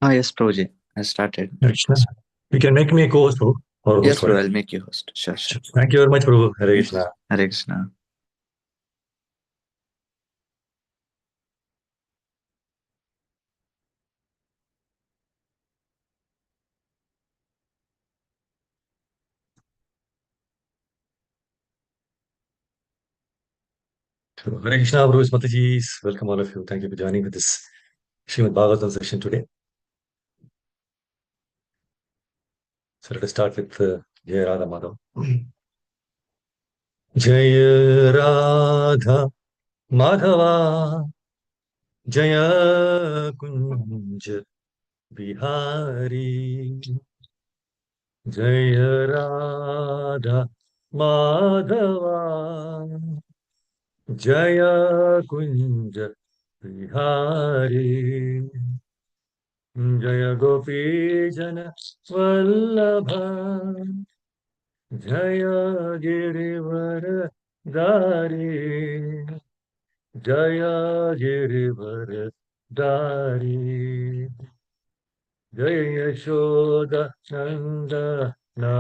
Yes, Prabhuji. I started. Krishna. You can make me a co-host, Prabhu, or host, Yes, Prabhu, whatever. I'll make you host. Sure, sure. Thank you very much, Prabhu. Hare Yes. Krishna. Hare Krishna. So, Hare Krishna, Prabhu Mataji. Welcome all of you. Thank you for joining with this Srimad Bhagavatam session today. So let us start with Jaya Radha Madhav. Jaya Radha Madhava Jaya Kunja Bihari Jaya Radha Madhava Jaya Kunja Bihari Jaya Gopi Jana Vallabha Jaya Girivara Dari Jaya Girivara Dari Jaya Yashoda Nanda Na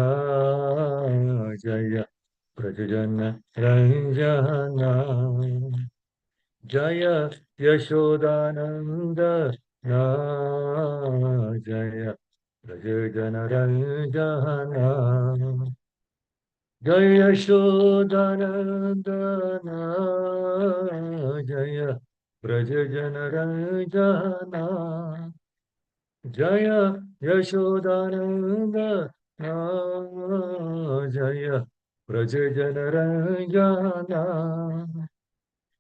Jaya Prajajana Ranjana Jaya Yashodananda Na Jaya Prajajana Ranjana Jaya Yashodananda Na Jaya Prajajana Ranjana Jaya Yashodananda Jaya Prajajana Ranjana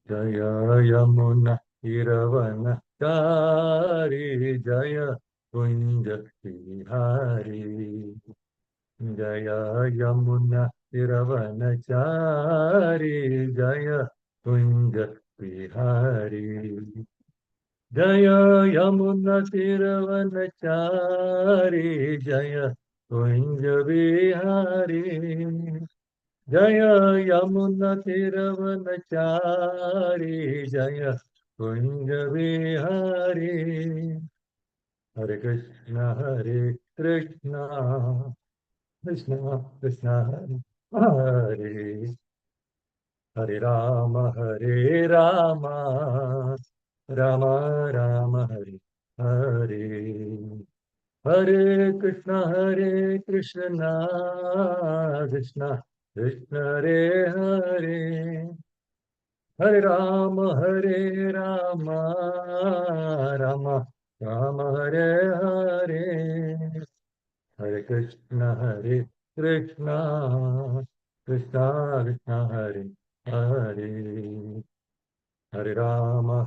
Jaya Yamuna Iravana Dari Jaya Kunja Vihari Jaya Yamuna Iravana Chari Jaya Kunja Vihari Jaya Yamuna Tiravanachari Jaya Kunja Vihari Jaya Yamuna Tiravanachari Jaya Kunja Vihari Hare Krishna Krishna Krishna Hare Hare Hare Rama, Rama Rama Hare Hare. Hare Krishna, Krishna Krishna Hare Hare. Hare Rama, Rama Hare Hare. Hare Krishna, Krishna Hare Hare. Hare Rama,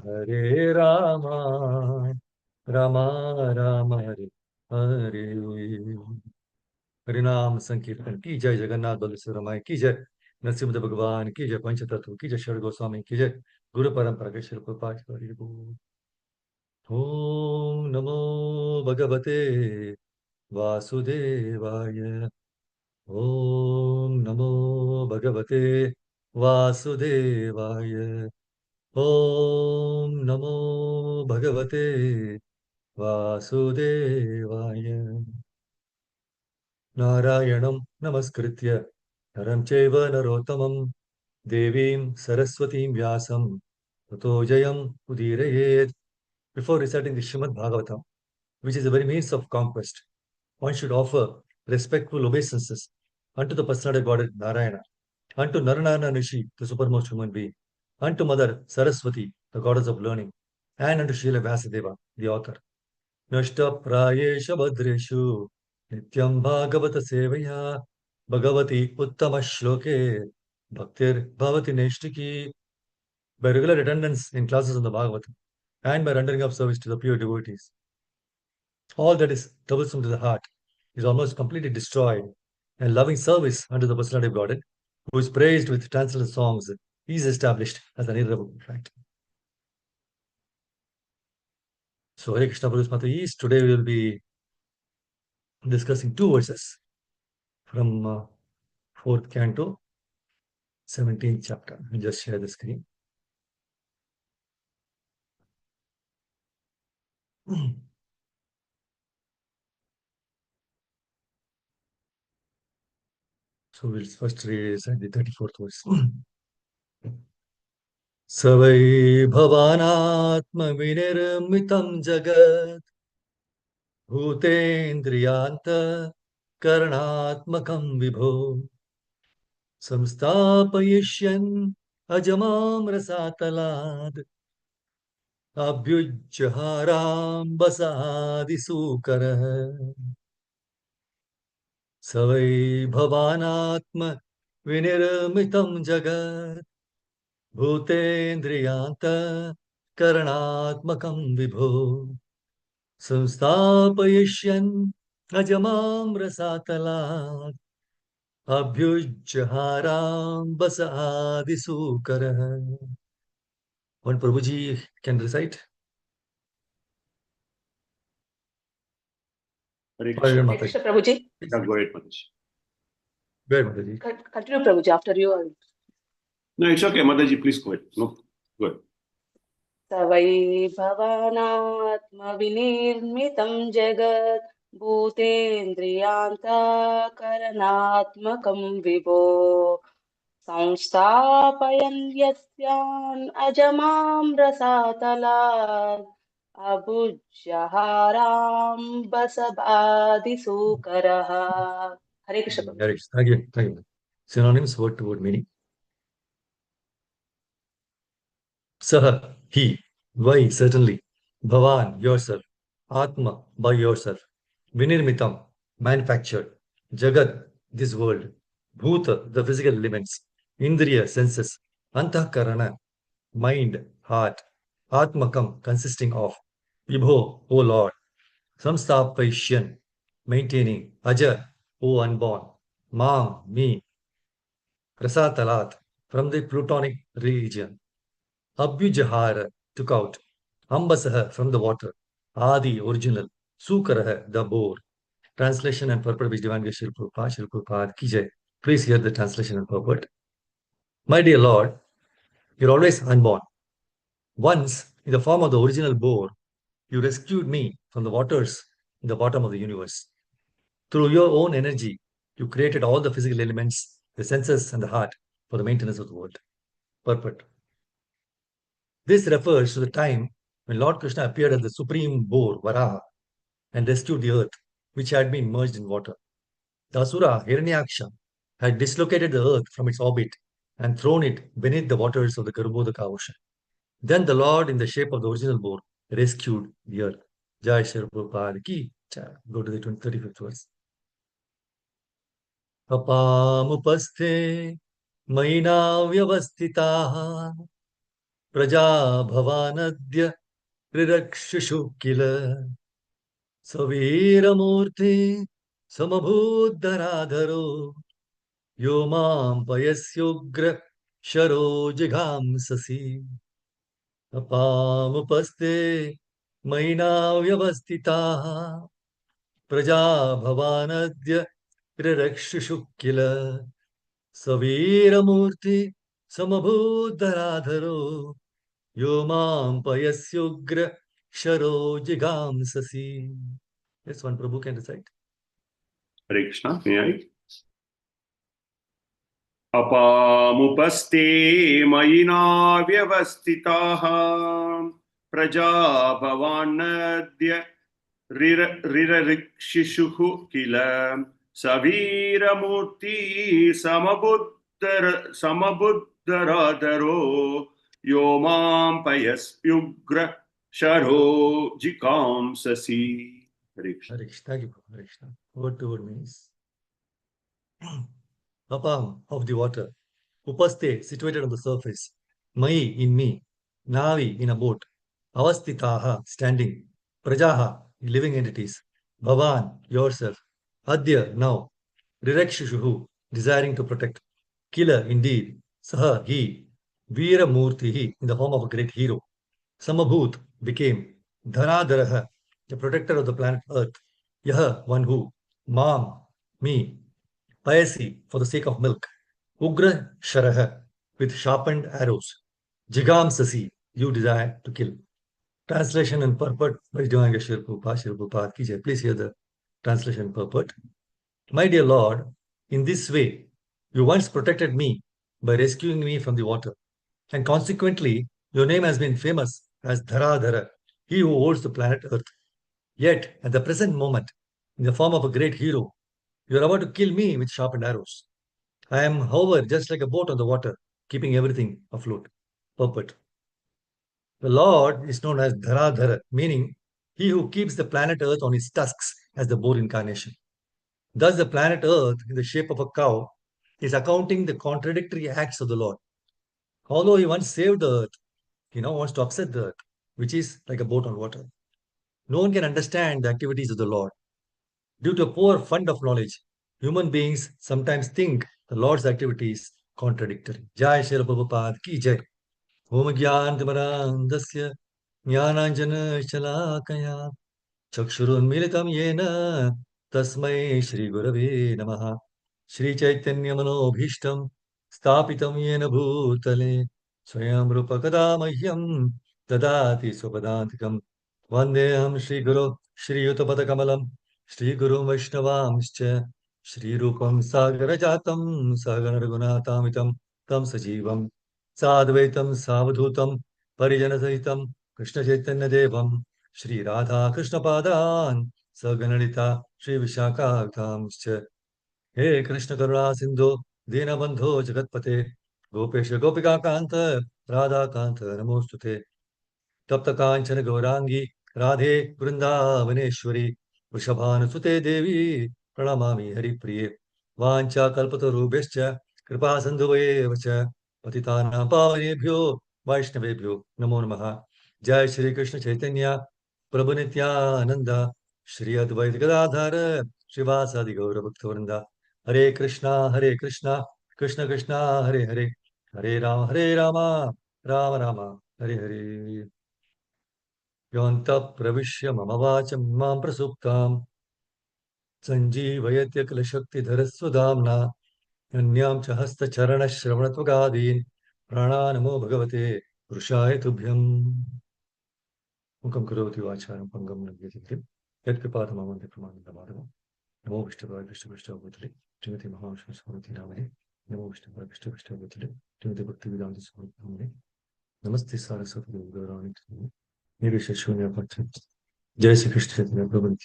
Rama Hare Hare. हरिनाम संकीर्तन की जय जगन्नाथ बलदेव रमाई की जय नरसिंह भगवान की जय पंचतत्व की जय षड गोस्वामी की जय गुरु परंपरा के शिल्प ओम नमो भगवते वासुदेवाय ओम नमो भगवते वासुदेवाय ओम नमो भगवते वासुदेवाय नारायणं नमस्कृत्य नरं चैव नरोत्तमं देवीं सरस्वतीं व्यासं ततो जयम् उदीरयेत्. Before reciting the Srimad Bhagavatam, which is the very means of conquest, one should offer respectful obeisances unto the personality Godhead Narayana, unto Naranayana Rishi, the supermost human being, unto Mother Saraswati, the goddess of learning, and unto Srila Vyasadeva, the author. नष्टप्रायेषु भद्रेषु नित्यं भागवत सेवया भगवती उत्तम श्लोके bhaktir neshti. By regular attendance in classes on the Bhagavatam and by rendering of service to the pure devotees, all that is troublesome to the heart is almost completely destroyed, and loving service unto the personality of Godhead, who is praised with transcendental songs, is established as an irrevocable fact. So, Hare Krishna Prabhu's Mataji, today we will be discussing two verses from fourth canto, 17th chapter. I'll just share the screen. So we'll first recite the 34th verse. Savai bhavanatma vinirmitam jagat bhutendriyanta karanatmakam vibho samstapayishyan ajamam rasatalad abhyujjaharam basadi sukarah savai bhavanatma vinirmitam jagat bhutendriyanta karanatmakam vibho संस्थापयिष्यन् अजमां रसातलात् अभ्युज्जहारां बसादिसूकरः. One Prabhuji can recite. Hare Or Krishna. Mataji. Krishna Prabhuji. Yeah, go ahead, Mataji. Go ahead, Mataji. Continue Prabhuji after you. No, it's okay, Mataji. Please go ahead. No, go ahead. स वै भवानात्मविनिर्मितं जगत् भूतेन्द्रियान्तःकरणात्मकं विभो संस्थापयन् यस्यान् अजमां रसातलात् अबुज्जहारां बसबादिसूकरः. हरे कृष्ण प्रभु. Hare Krishna. Thank you. Thank you. Synonyms, word to word meaning. Saha, he. Why, certainly. Bhavan, yourself. Atma, by yourself. Vinirmitam, manufactured. Jagat, this world. Bhuta, the physical elements. Indriya, senses. Antahkarana, mind, heart. Atmakam, consisting of. Vibho, O Lord. Samsthapaishyan, maintaining. Aja, O unborn. Mam, me. Rasatalat, from the Plutonic region. Abhyujahara, took out. Ambasaha, from the water. Adi, original. Sukaraha, the boar. Translation and purport which Divine Grace Srila Prabhupada ki jai. Please hear the translation and purport. My dear Lord, you're always unborn. Once, in the form of the original boar, you rescued me from the waters in the bottom of the universe. Through your own energy, you created all the physical elements, the senses and the heart for the maintenance of the world. Purport. This refers to the time when Lord Krishna appeared as the supreme boar, Varaha, and rescued the earth, which had been merged in water. The Asura, Hiranyaksha, had dislocated the earth from its orbit and thrown it beneath the waters of the Garbhodaka ocean. Then the Lord, in the shape of the original boar, rescued the earth. Jai Shri Prabhupada ki jai. Go to the 35th verse. Apamupaste maina vyavastitaha praja bhavanadya rirakshushu kila saviramurti samabhuddharadharo यो मां पयस्योग्र शरो जिघांससि अपामुपस्ते मयिना व्यवस्थिताः प्रजा भवानद्य त्रिरक्षुषु किल सवीरमूर्ति समभूधराधरो यो मां पयस्योग्र शरो जिघांससि. Yes, one Prabhu can recite. Hare Krishna. May I? अपामुपस्ते मयिना व्यवस्थिताः प्रजा भवानद्य रिरऋक्षिषुः किल सवीरमूर्ति समबुद्धराधरो यो मां पयस्युग्र शरो जिकांससि. Hare Krishna. Hare Krishna. Thank you, Prabhu. Hare Krishna. Word to word means Apam, of the water. Upaste, situated on the surface. Mai, in me. Navi, in a boat. Avastitaha, standing. Prajaha, living entities. Bhavan, yourself. Adya, now. Rirakshushuhu, desiring to protect. Killer, indeed. Saha, he. Veera Murtihi, in the form of a great hero. Samabhut, became. Dhanadaraha, the protector of the planet Earth. Yaha, one who. Mam, me. Payasi, for the sake of milk. Ugra Sharaha, with sharpened arrows. Jigam Sasi, you desire to kill. Translation and purport by Divine Sri Prabhupada ki jai. Please hear the translation and purport. My dear Lord, in this way, You once protected me by rescuing me from the water, and consequently, your name has been famous as Dharadhara, he who holds the planet Earth. Yet, at the present moment, in the form of a great hero, you are about to kill me with sharpened arrows. I am, however, just like a boat on the water, keeping everything afloat. Purport. The Lord is known as Dharadhara, meaning he who keeps the planet Earth on his tusks as the boar incarnation. Thus, the planet Earth, in the shape of a cow, is accounting the contradictory acts of the Lord. Although he once saved the earth, he now wants to upset the earth, which is like a boat on water. No one can understand the activities of the Lord. Due to a poor fund of knowledge, human beings sometimes think the Lord's activities contradictory. Jai Shri Prabhupada ki jai. Om Gyan Timarandasya Jnananjana Shalakaya Chakshurunmilitam Yena Tasmai Shri Gurave Namaha Shri Chaitanya Manobhishtam Stapitam Yena Bhutale Swayam Rupakada Mahyam Dadati Swapadantikam Vandeham Shri Guru Shri Utapatakamalam Shri Guru Vaishnavamscha Shri Rupam Sagarajatam Saganargunatamitam Tam Sajivam Sadvaitam Savadhutam Parijanasahitam Krishna Chaitanya Devam Shri Radha Krishna Padan Saganalita Shri Vishakha He Krishna Karuna Sindhu Dinabandho Jagatpate Gopesha Gopika Kanta Radha Kanta Namostute Tapta Kanchana Gaurangi Radhe Vrindavaneshwari Vrishabhanusute Devi Pranamami Hari Priye Vancha Kalpatarubhescha Kripa Sandhuvayevacha Patitanam Pavanebhyo Vaishnavebhyo Namo Namaha Jai Shri Krishna Chaitanya Prabhu Nityananda Shri Advaita Gadadhara Srivasadi Gaura Bhaktavranda Hare Krishna Krishna Krishna Hare Hare Hare Rama Rama Rama Hare Hare Yanta Pravishya Mamavacham Mam Prasuptam Sanjeevayatya Kalashakti Dharaswadamna Anyam Chahasta Charana Shravanatvagadim Prananamo Bhagavate Rushaya Tubhyam Mukam Karoti Vacharam Pangam Nagyatim Yat Kripatamamante Pramanandamaram Namo Vishtavaya Vishtavishtabhutale Timothy Mahavishnu Samati Ramane Namo Vishtavaya Vishtavishtabhutale Timothy Bhaktivedanta Samati Ramane Namaste Saraswati Gaurani Nirvisha Shunya Bhakti Jai Shri Krishna Chaitanya Prabhu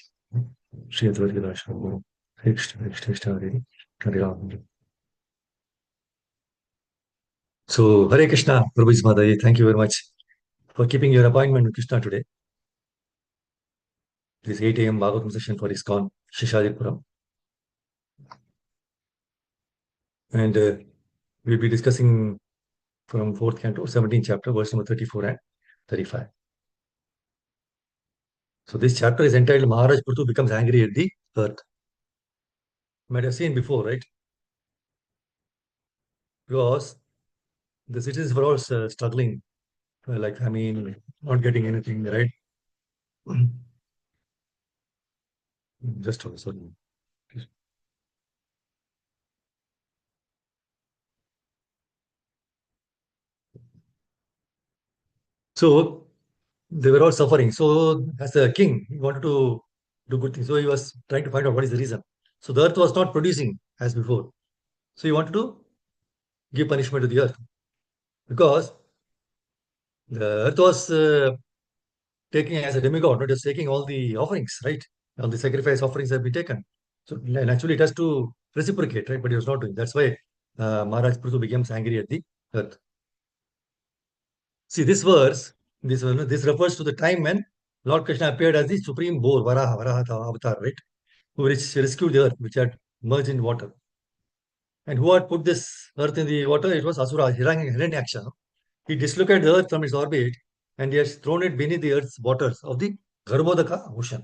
Shri Advaita Gadadhara Hare Krishna Hare Hare Rama. So Hare Krishna, Prabhu's Mother, thank you very much for keeping your appointment with Krishna today. This 8 a.m. Bhagavatam session for ISKCON, Shishadipuram. And we'll be discussing from 4th canto, 17th chapter, verse number 34 and 35. So this chapter is entitled Maharaj Prithu becomes angry at the earth. You might have seen before, right? Because the citizens were all struggling, like, I mean, not getting anything, right? Just hold on, sorry. So they were all suffering. So as a king, he wanted to do good things. So he was trying to find out what is the reason. So the earth was not producing as before. So he wanted to give punishment to the earth because the earth was taking as a demigod, not just taking all the offerings, right? All the sacrifice offerings have been taken. So naturally it has to reciprocate, right? But he was not doing. That's why Maharaj Prithu becomes angry at the earth. See, this verse, this refers to the time when Lord Krishna appeared as the supreme boar, Varaha avatar, right? Who rescued the earth, which had merged in water. And who had put this earth in the water? It was Asura, Hiranyaksha. He dislocated the earth from its orbit and he has thrown it beneath the earth's waters of the Garbhodaka ocean.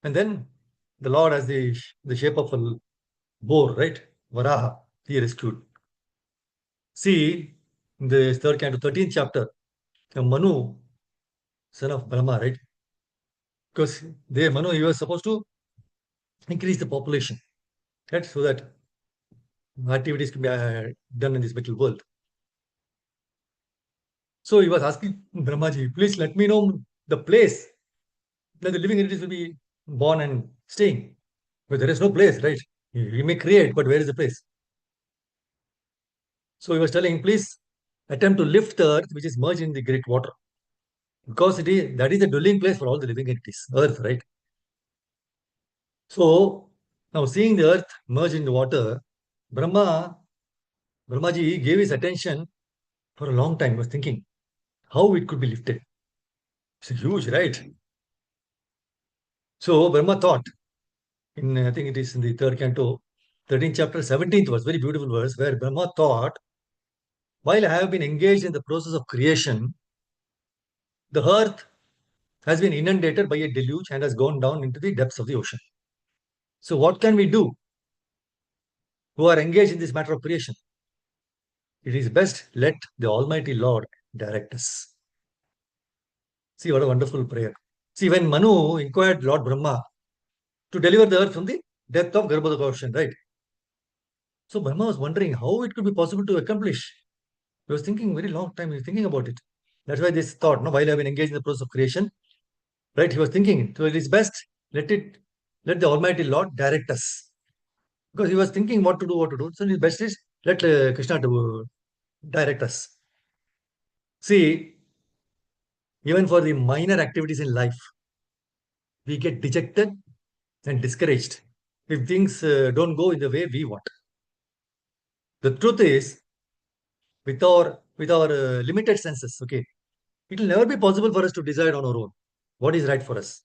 And then the Lord, as the shape of a boar, right? Varaha, he rescued. See, in the 3rd canto, 13th chapter, Manu, son of Brahma, right? Because Manu, he was supposed to increase the population, right? So that activities can be done in this material world. So he was asking Brahmaji, please let me know the place that the living entities will be born and staying. But there is no place, right? He may create, but where is the place? So he was telling, please attempt to lift the earth, which is merged in the great water. Because that is the dwelling place for all the living entities, earth, right? So now seeing the earth merge in the water, Brahmaji gave his attention for a long time. He was thinking how it could be lifted. It's huge, right? So Brahma thought, I think it is in the third canto, 13th chapter, 17th verse, very beautiful verse, where Brahma thought, while I have been engaged in the process of creation, the earth has been inundated by a deluge and has gone down into the depths of the ocean. So what can we do who are engaged in this matter of creation? It is best let the Almighty Lord direct us. See what a wonderful prayer. See, when Manu inquired Lord Brahma to deliver the earth from the depth of Garbhodak ocean, right? So Brahma was wondering how it could be possible to accomplish. He was thinking very long time, he was thinking about it. That's why this thought, no, while I've been engaged in the process of creation, right? He was thinking, so it is best, let the Almighty Lord direct us. Because he was thinking what to do. So his best is let Krishna to direct us. See, even for the minor activities in life, we get dejected and discouraged if things don't go in the way we want. The truth is, with our limited senses, okay, it will never be possible for us to decide on our own what is right for us.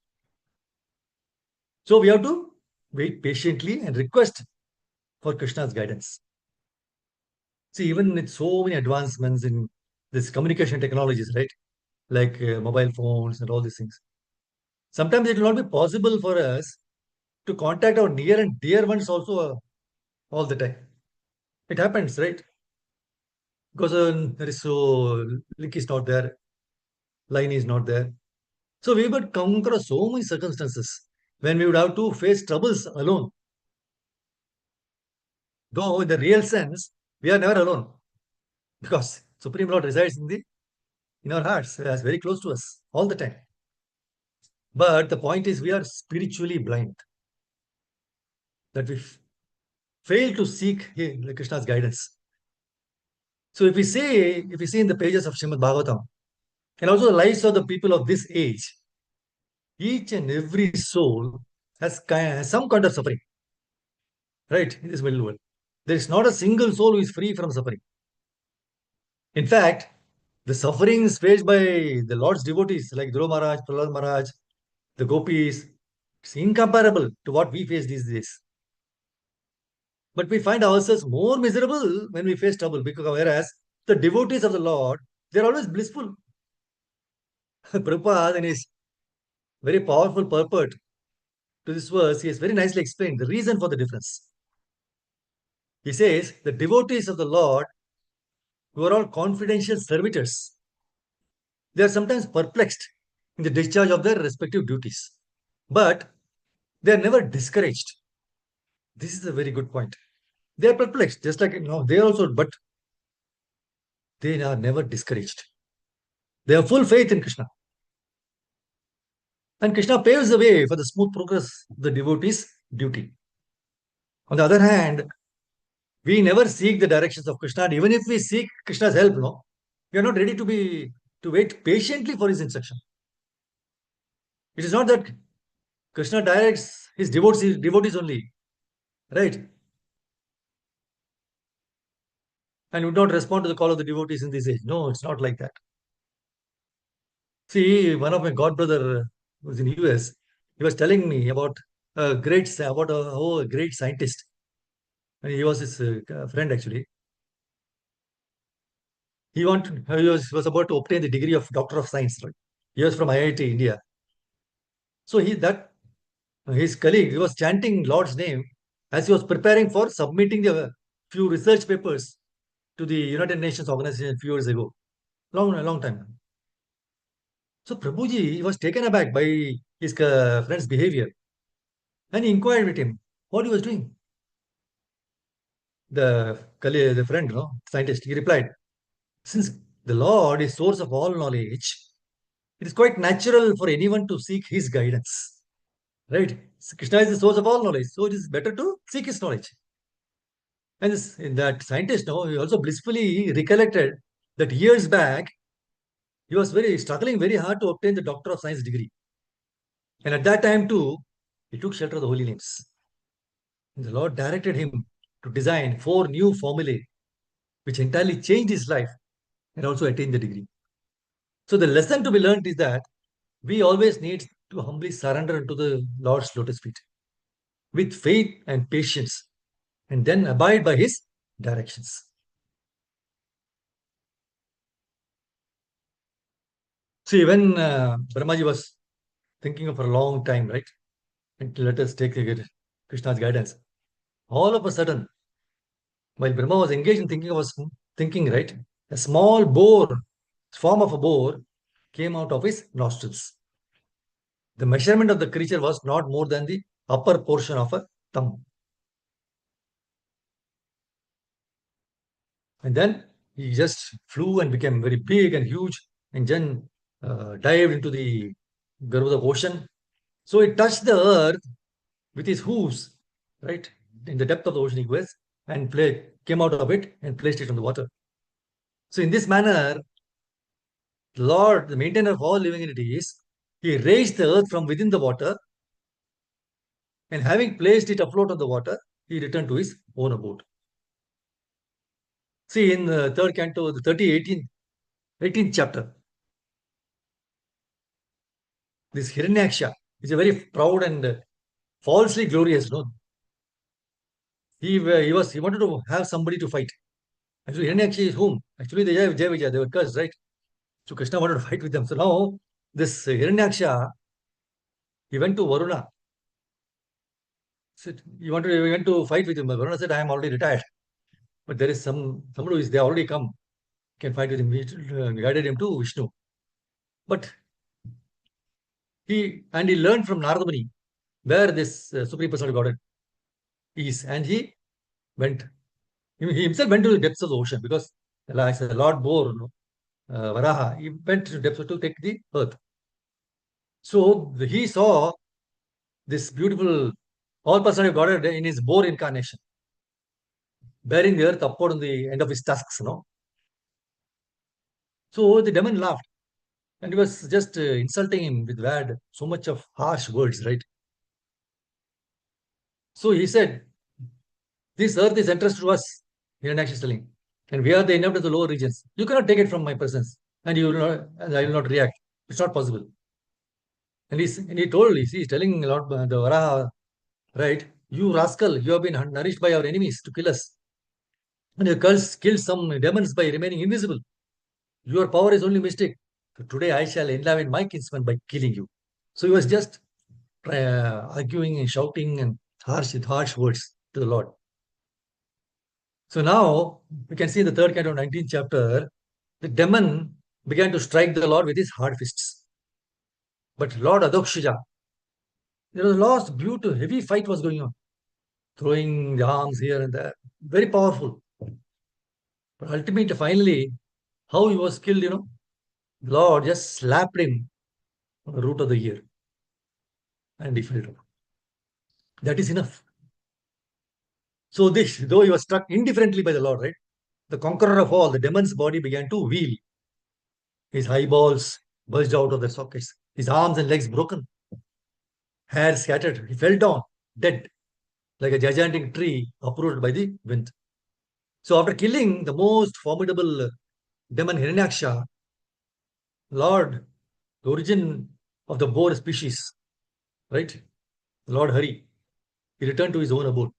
So we have to wait patiently and request for Krishna's guidance. See, even with so many advancements in this communication technologies, right? Like mobile phones and all these things. Sometimes it will not be possible for us to contact our near and dear ones also all the time. It happens, right? Because there is so link is not there, line is not there. So we would come across so many circumstances when we would have to face troubles alone. Though in the real sense, we are never alone because Supreme Lord resides in our hearts, as very close to us all the time. But the point is, we are spiritually blind that we fail to seek Krishna's guidance. So if we see in the pages of Srimad Bhagavatam and also the lives of the people of this age, each and every soul has some kind of suffering, right? In this middle world, there is not a single soul who is free from suffering. In fact, the sufferings faced by the Lord's devotees like Dhruva Maharaj, Prahlad Maharaj, the gopis, it's incomparable to what we face these days. But we find ourselves more miserable when we face trouble, because whereas the devotees of the Lord, they're always blissful. Prabhupada, in his very powerful purport to this verse, he has very nicely explained the reason for the difference. He says, the devotees of the Lord, who are all confidential servitors, they are sometimes perplexed in the discharge of their respective duties. But they are never discouraged. This is a very good point. They are perplexed, just like they are also, but they are never discouraged. They have full faith in Krishna. And Krishna paves the way for the smooth progress of the devotee's duty. On the other hand, we never seek the directions of Krishna. And even if we seek Krishna's help, we are not ready to wait patiently for his instruction. It is not that Krishna directs his devotees only, right? And would not respond to the call of the devotees in this age. No, it's not like that. See, one of my god brother was in US. He was telling me about a great scientist, and he was his friend actually. He was about to obtain the degree of Doctor of Science. Right? He was from IIT India. So his colleague, he was chanting Lord's name as he was preparing for submitting the few research papers to the United Nations organization a few years ago. Long time. So Prabhuji was taken aback by his friend's behavior, and he inquired with him what he was doing. The friend, scientist, he replied, since the Lord is source of all knowledge, it is quite natural for anyone to seek his guidance. Right? Krishna is the source of all knowledge, so it is better to seek his knowledge. And that scientist, he also blissfully recollected that years back, he was struggling very hard to obtain the Doctor of Science degree. And at that time too, he took shelter of the holy names. And the Lord directed him to design 4 new formulae, which entirely changed his life and also attained the degree. So the lesson to be learned is that we always need to humbly surrender into the Lord's lotus feet with faith and patience, and then abide by his directions. See, when Brahmaji was thinking of for a long time, right? And let us take Krishna's guidance. All of a sudden, while Brahma was engaged in thinking, right, a small boar, form of a boar, came out of his nostrils. The measurement of the creature was not more than the upper portion of a thumb. And then he just flew and became very big and huge, and then dived into the Garba of the ocean. So it touched the earth with his hooves, right? In the depth of the ocean he was, and came out of it and placed it on the water. So in this manner, the Lord, the maintainer of all living entities, he raised the earth from within the water, and having placed it afloat on the water, he returned to his own abode. See, in the third canto, the 18th chapter, this Hiranyaksha is a very proud and falsely glorious, no? He wanted to have somebody to fight. Actually, Hiranyaksha is whom? Actually, they have Jaya they were cursed, right? So Krishna wanted to fight with them. So now, this Hiranyaksha, he went to Varuna. He went to fight with him. But Varuna said, I am already retired. But there is somebody who is, they already come, can fight with him. He guided him to Vishnu. But he learned from Narada Muni where this Supreme Personality Godhead is. And he he himself went to the depths of the ocean because as a Lord bore Varaha, he went to depths to take the earth. So he saw this beautiful all personality Godhead in his boar incarnation, bearing the earth upward on the end of his tusks, So the demon laughed, and he was just insulting him with so much of harsh words, right? So he said, this earth is entrusted to us, Hiranyaksha is telling, and we are the inhabitants of the lower regions. You cannot take it from my presence, and I will not react. It's not possible. And he's telling Lord the Varaha, right? You rascal, you have been nourished by our enemies to kill us. And you killed some demons by remaining invisible. Your power is only mystic. So today I shall enliven my kinsman by killing you. So he was just arguing and shouting and harsh words to the Lord. So now we can see in the third canto, 19th chapter, the demon began to strike the Lord with his hard fists. But Lord Adokshija, there was a lost, beautiful, heavy fight was going on, throwing the arms here and there, very powerful. But ultimately, finally, how he was killed, Lord just slapped him on the root of the ear and he fell down. That is enough. So this, though he was struck indifferently by the Lord, right? The conqueror of all, the demon's body began to wheel. His eyeballs burst out of their sockets, his arms and legs broken, hair scattered. He fell down, dead, like a gigantic tree uprooted by the wind. So after killing the most formidable demon Hiranyaksha, Lord, the origin of the boar species, right? Lord Hari, he returned to his own abode,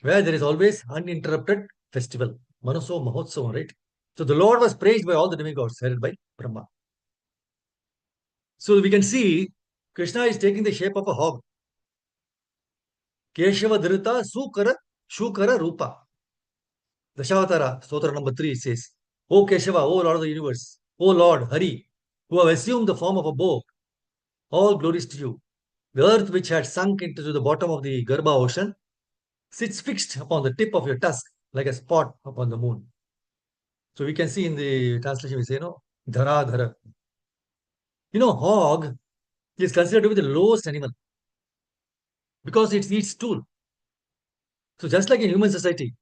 where there is always uninterrupted festival, Manaso Mahotsavam, right? So the Lord was praised by all the demigods, headed by Brahma. So we can see Krishna is taking the shape of a hog. Keshava Dhrita Shukara Rupa. Dashavatara, Stotra number 3 says, O Keshava, O Lord of the universe, O Lord Hari, who have assumed the form of a bow, all glories to you. The earth which had sunk into the bottom of the Garbha ocean sits fixed upon the tip of your tusk like a spot upon the moon. So we can see in the translation, we say, Dhara Dhara. Hog is considered to be the lowest animal. because it eats stool. So just like in human society,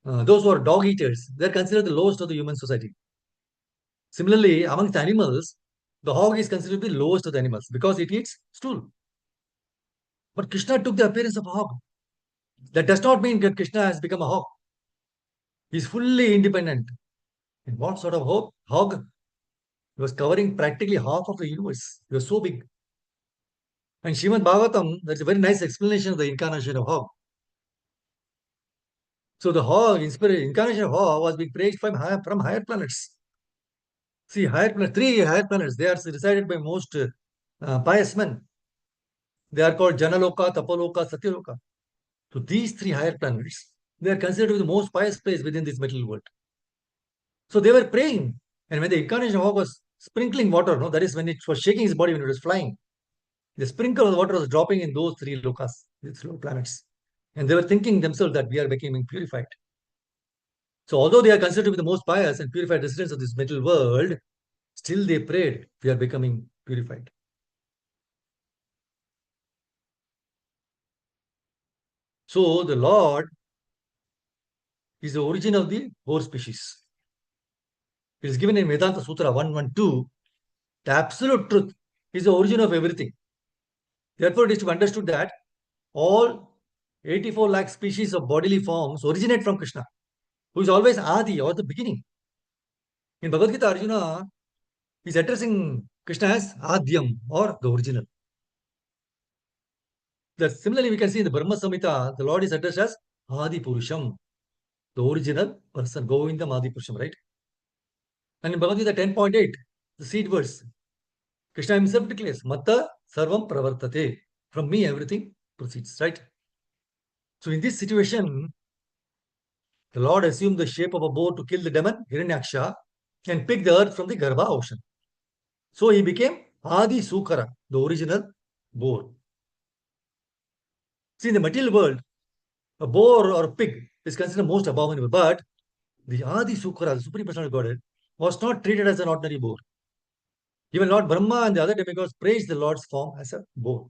those who are dog eaters, they're considered the lowest of the human society. Similarly, amongst animals, the hog is considered to be the lowest of the animals because it eats stool. But Krishna took the appearance of a hog. That does not mean that Krishna has become a hog. He's fully independent. And what sort of hog? Hog? He was covering practically half of the universe. He was so big. And Srimad Bhagavatam, that's a very nice explanation of the incarnation of hog. So the hog, incarnation of hog was being praised from higher planets. See, three higher planets, they are resided by most pious men. They are called Janaloka, Tapaloka, Satyaloka. So these three higher planets, they are considered to be the most pious place within this material world. So they were praying. And when the incarnation of hog was sprinkling water, no, that is when it was shaking his body when it was flying. The sprinkle of water was dropping in those three lokas, these low planets. And they were thinking themselves that we are becoming purified. So although they are considered to be the most pious and purified residents of this material world, still they prayed, we are becoming purified. So the Lord is the origin of the four species. It is given in Vedanta Sutra 112. The absolute truth is the origin of everything. Therefore, it is to be understood that all 84 lakh species of bodily forms originate from Krishna, who is always Adi or the beginning. In Bhagavad Gita, Arjuna is addressing Krishna as Adyam or the original. Similarly, we can see in the Brahma Samhita, the Lord is addressed as Adi Purusham, the original person, Govindam Adi Purusham, right? And in Bhagavad Gita 10.8, the seed verse, Krishna himself declares, Matta Sarvam Pravartate. From me, everything proceeds, right? So in this situation, the Lord assumed the shape of a boar to kill the demon, Hiranyaksha, and pick the earth from the Garbha ocean. So he became Adi Sukara, the original boar. See, in the material world, a boar or a pig is considered most abominable, but the Adi Sukara, the Supreme Personality of Godhead, was not treated as an ordinary boar. Even Lord Brahma and the other demigods praised the Lord's form as a boar.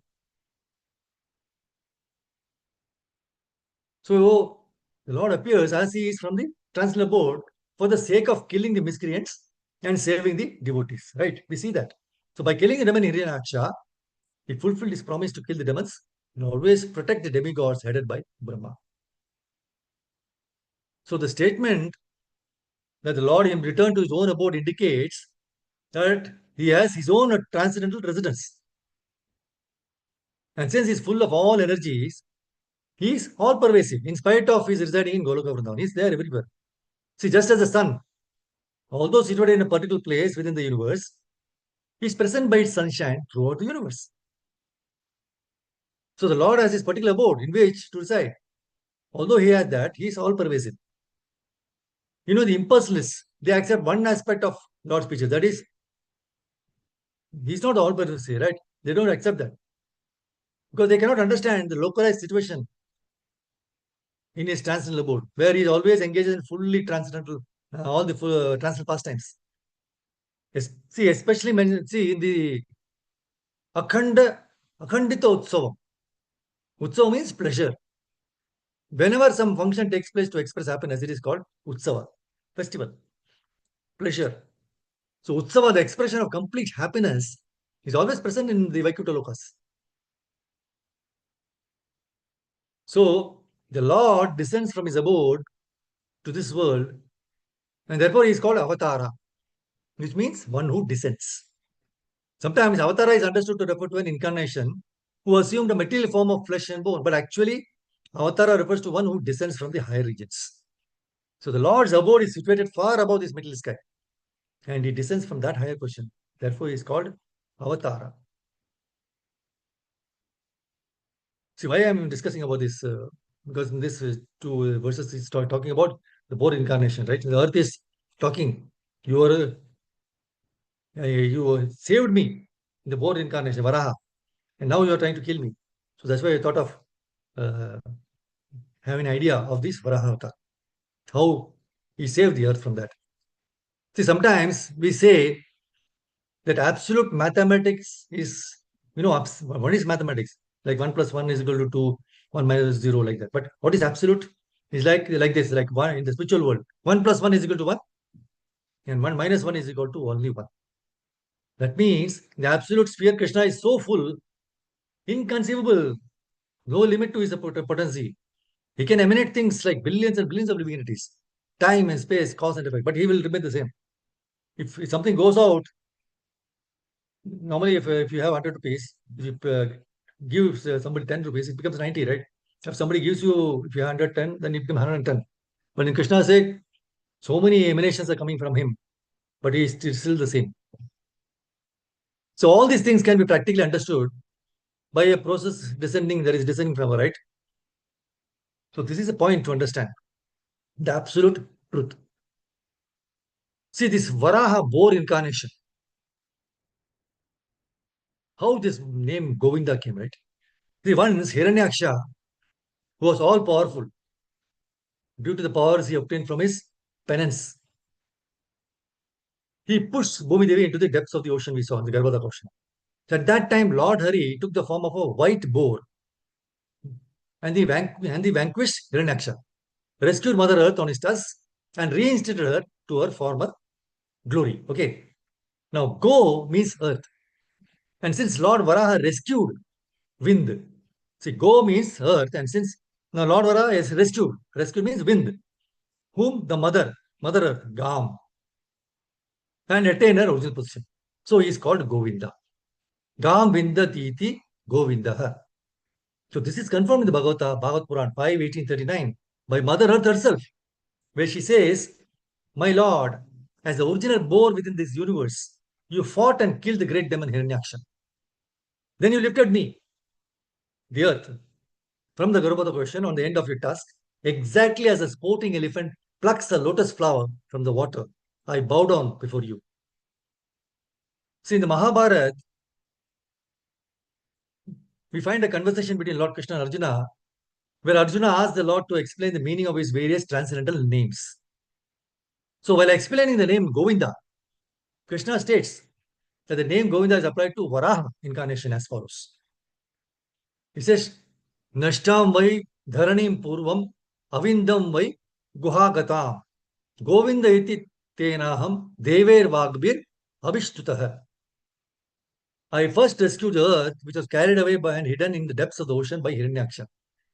So the Lord appears as he is from the transcendental board for the sake of killing the miscreants and saving the devotees. Right? We see that. So by killing the demon Hiranyaksha, he fulfilled his promise to kill the demons and always protect the demigods headed by Brahma. So the statement that the Lord him returned to his own abode indicates that he has his own transcendental residence. And since he's full of all energies, he is all pervasive in spite of his residing in Goloka Vrindavan. He's there everywhere. See, just as the sun, although situated in a particular place within the universe, is present by its sunshine throughout the universe. So the Lord has his particular abode in which to reside. Although he has that, he is all pervasive. You know, the impersonalists, they accept one aspect of Lord's speeches. That is, he's not all pervasive, right? They don't accept that. Because they cannot understand the localized situation in his transcendental abode, where he is always engaged in fully transcendental, all the full, transcendental pastimes. Yes, see, especially see in the Akhandita Utsavam. Utsavam means pleasure. Whenever some function takes place to express happiness, it is called Utsava, festival, pleasure. So Utsava, the expression of complete happiness, is always present in the Vaikuntha Lokas. So the Lord descends from his abode to this world, and therefore he is called Avatara, which means one who descends. Sometimes Avatara is understood to refer to an incarnation who assumed a material form of flesh and bone, but actually Avatara refers to one who descends from the higher regions. So the Lord's abode is situated far above this material sky, and he descends from that higher position. Therefore, he is called Avatara. See, why I am discussing about this? Because in this two verses, he's talking about the board incarnation, right? The earth is talking, you saved me in the board incarnation, Varaha, and now you are trying to kill me. So that's why I thought of having an idea of this Varaha avatar, how he saved the earth from that. See, sometimes we say that absolute mathematics is, what is mathematics? like 1 plus 1 is equal to 2, 1 minus 0, like that. But what is absolute? Is like this, like 1 in the spiritual world. 1 plus 1 is equal to 1, and 1 minus 1 is equal to only 1. That means the absolute sphere Krishna is so full, inconceivable, no limit to his potency. He can emanate things like billions and billions of living entities, time and space, cause and effect, but he will remain the same. If something goes out, normally if you have 100 rupees, if you give somebody 10 rupees, it becomes 90, right? If somebody gives you, if you have 110, then it becomes 110. But in Krishna's sake, so many emanations are coming from him, but he is still the same. So all these things can be practically understood by a process descending, that is descending from a, right? So this is a point to understand the absolute truth. See, this Varaha boar incarnation, how this name Govinda came, right? The one is Hiranyaksha, who was all powerful due to the powers he obtained from his penance. He pushed Bhumi Devi into the depths of the ocean we saw in the Garbhodak ocean. So at that time, Lord Hari took the form of a white boar and he vanquished Hiranyaksha, rescued Mother Earth on his tusk, and reinstated her to her former glory. Okay. Now, Go means earth. And since Lord Varaha rescued wind, see, Go means earth, and since now Lord Varaha is rescued means wind, whom the mother earth, Gam, and attain her original position. So he is called Govinda. Gam Vindatiti Govinda. So this is confirmed in the Bhagavad Puran 5:1839 by Mother Earth herself, where she says, "My Lord, as the original boar within this universe, you fought and killed the great demon Hiranyaksha. Then you lifted me, the earth, from the Garbhodak ocean on the end of your tusk, exactly as a sporting elephant plucks a lotus flower from the water. I bow down before you." See, in the Mahabharata, we find a conversation between Lord Krishna and Arjuna, where Arjuna asks the Lord to explain the meaning of his various transcendental names. So while explaining the name Govinda, Krishna states that the name Govinda is applied to Varaha incarnation as follows. He says, Nashtam vai dharanim purvam avindam vai guhagatam Govinda iti tenaham dever vagbir abhishtutah. I first rescued the earth, which was carried away by and hidden in the depths of the ocean by Hiranyaksha.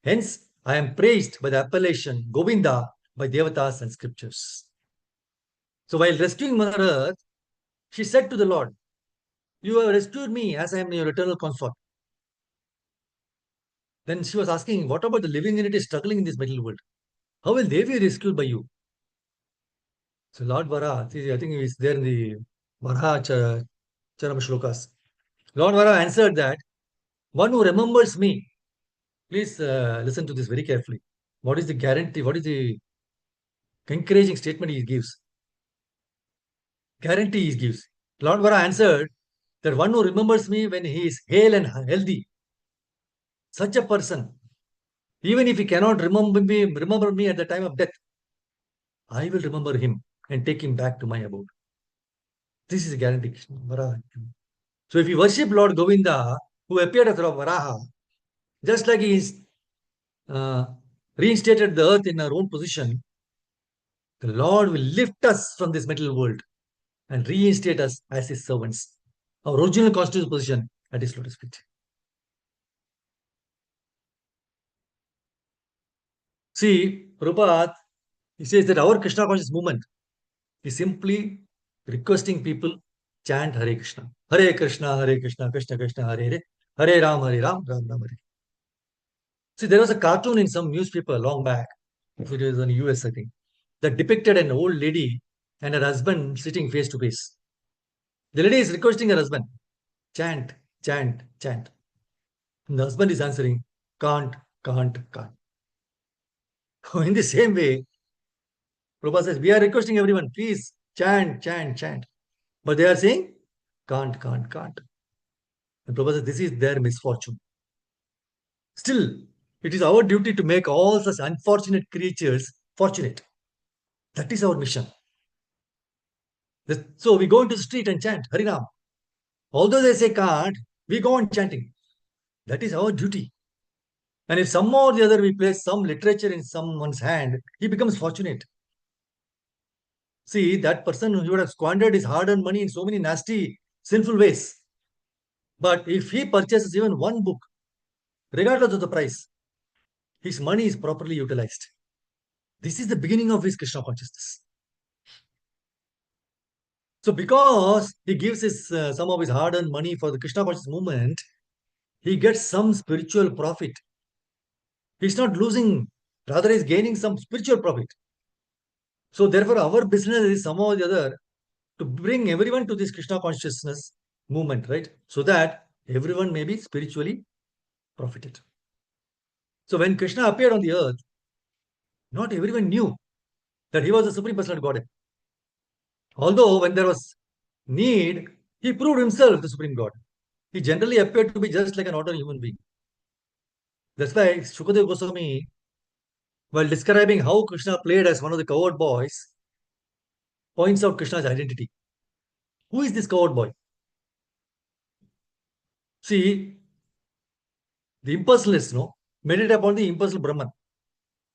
Hence, I am praised by the appellation Govinda by Devatas and scriptures. So while rescuing Mother Earth, she said to the Lord, "You have rescued me as I am your eternal consort." Then she was asking, what about the living entities struggling in this material world? How will they be rescued by you? So Lord Vara, I think he is there in the Varaha Charama Shlokas. Lord Vara answered that, one who remembers me, please listen to this very carefully. What is the guarantee? What is the encouraging statement he gives? Guarantee he gives. Lord Vara answered that one who remembers me when he is hale and healthy, such a person, even if he cannot remember me at the time of death, I will remember him and take him back to my abode. This is a guarantee. So if you worship Lord Govinda, who appeared as Varaha, just like he is reinstated the earth in our own position, the Lord will lift us from this material world and reinstate us as his servants, our original constitutional position at his lotus feet. See, Prabhupada, he says that our Krishna conscious movement is simply requesting people chant Hare Krishna. Hare Krishna, Hare Krishna, Krishna Krishna, Hare Hare, Hare Ram, Ram Ram, Hare. See, there was a cartoon in some newspaper long back, if it was in the US, I think, that depicted an old lady and her husband sitting face to face. The lady is requesting her husband, chant, chant, chant. And the husband is answering, can't, can't, can't. In the same way, Prabhupada says, we are requesting everyone, please chant, chant, chant. But they are saying, can't, can't, can't. And Prabhupada says, this is their misfortune. Still, it is our duty to make all such unfortunate creatures fortunate. That is our mission. So we go into the street and chant Harinam. Although they say can't, we go on chanting. That is our duty. And if somehow or the other we place some literature in someone's hand, he becomes fortunate. See, that person who would have squandered his hard-earned money in so many nasty, sinful ways. But if he purchases even one book, regardless of the price, his money is properly utilized. This is the beginning of his Krishna consciousness. So because he gives some of his hard-earned money for the Krishna conscious movement, he gets some spiritual profit. He's not losing, rather he's gaining some spiritual profit. So therefore, our business is somehow or the other to bring everyone to this Krishna consciousness movement, right? So that everyone may be spiritually profited. So when Krishna appeared on the earth, not everyone knew that he was the Supreme Personality of Godhead. Although when there was need, he proved himself the Supreme God. He generally appeared to be just like an ordinary human being. That's why Shukadeva Goswami, while describing how Krishna played as one of the coward boys, points out Krishna's identity. Who is this coward boy? See, the impersonalists, meditate upon the impersonal Brahman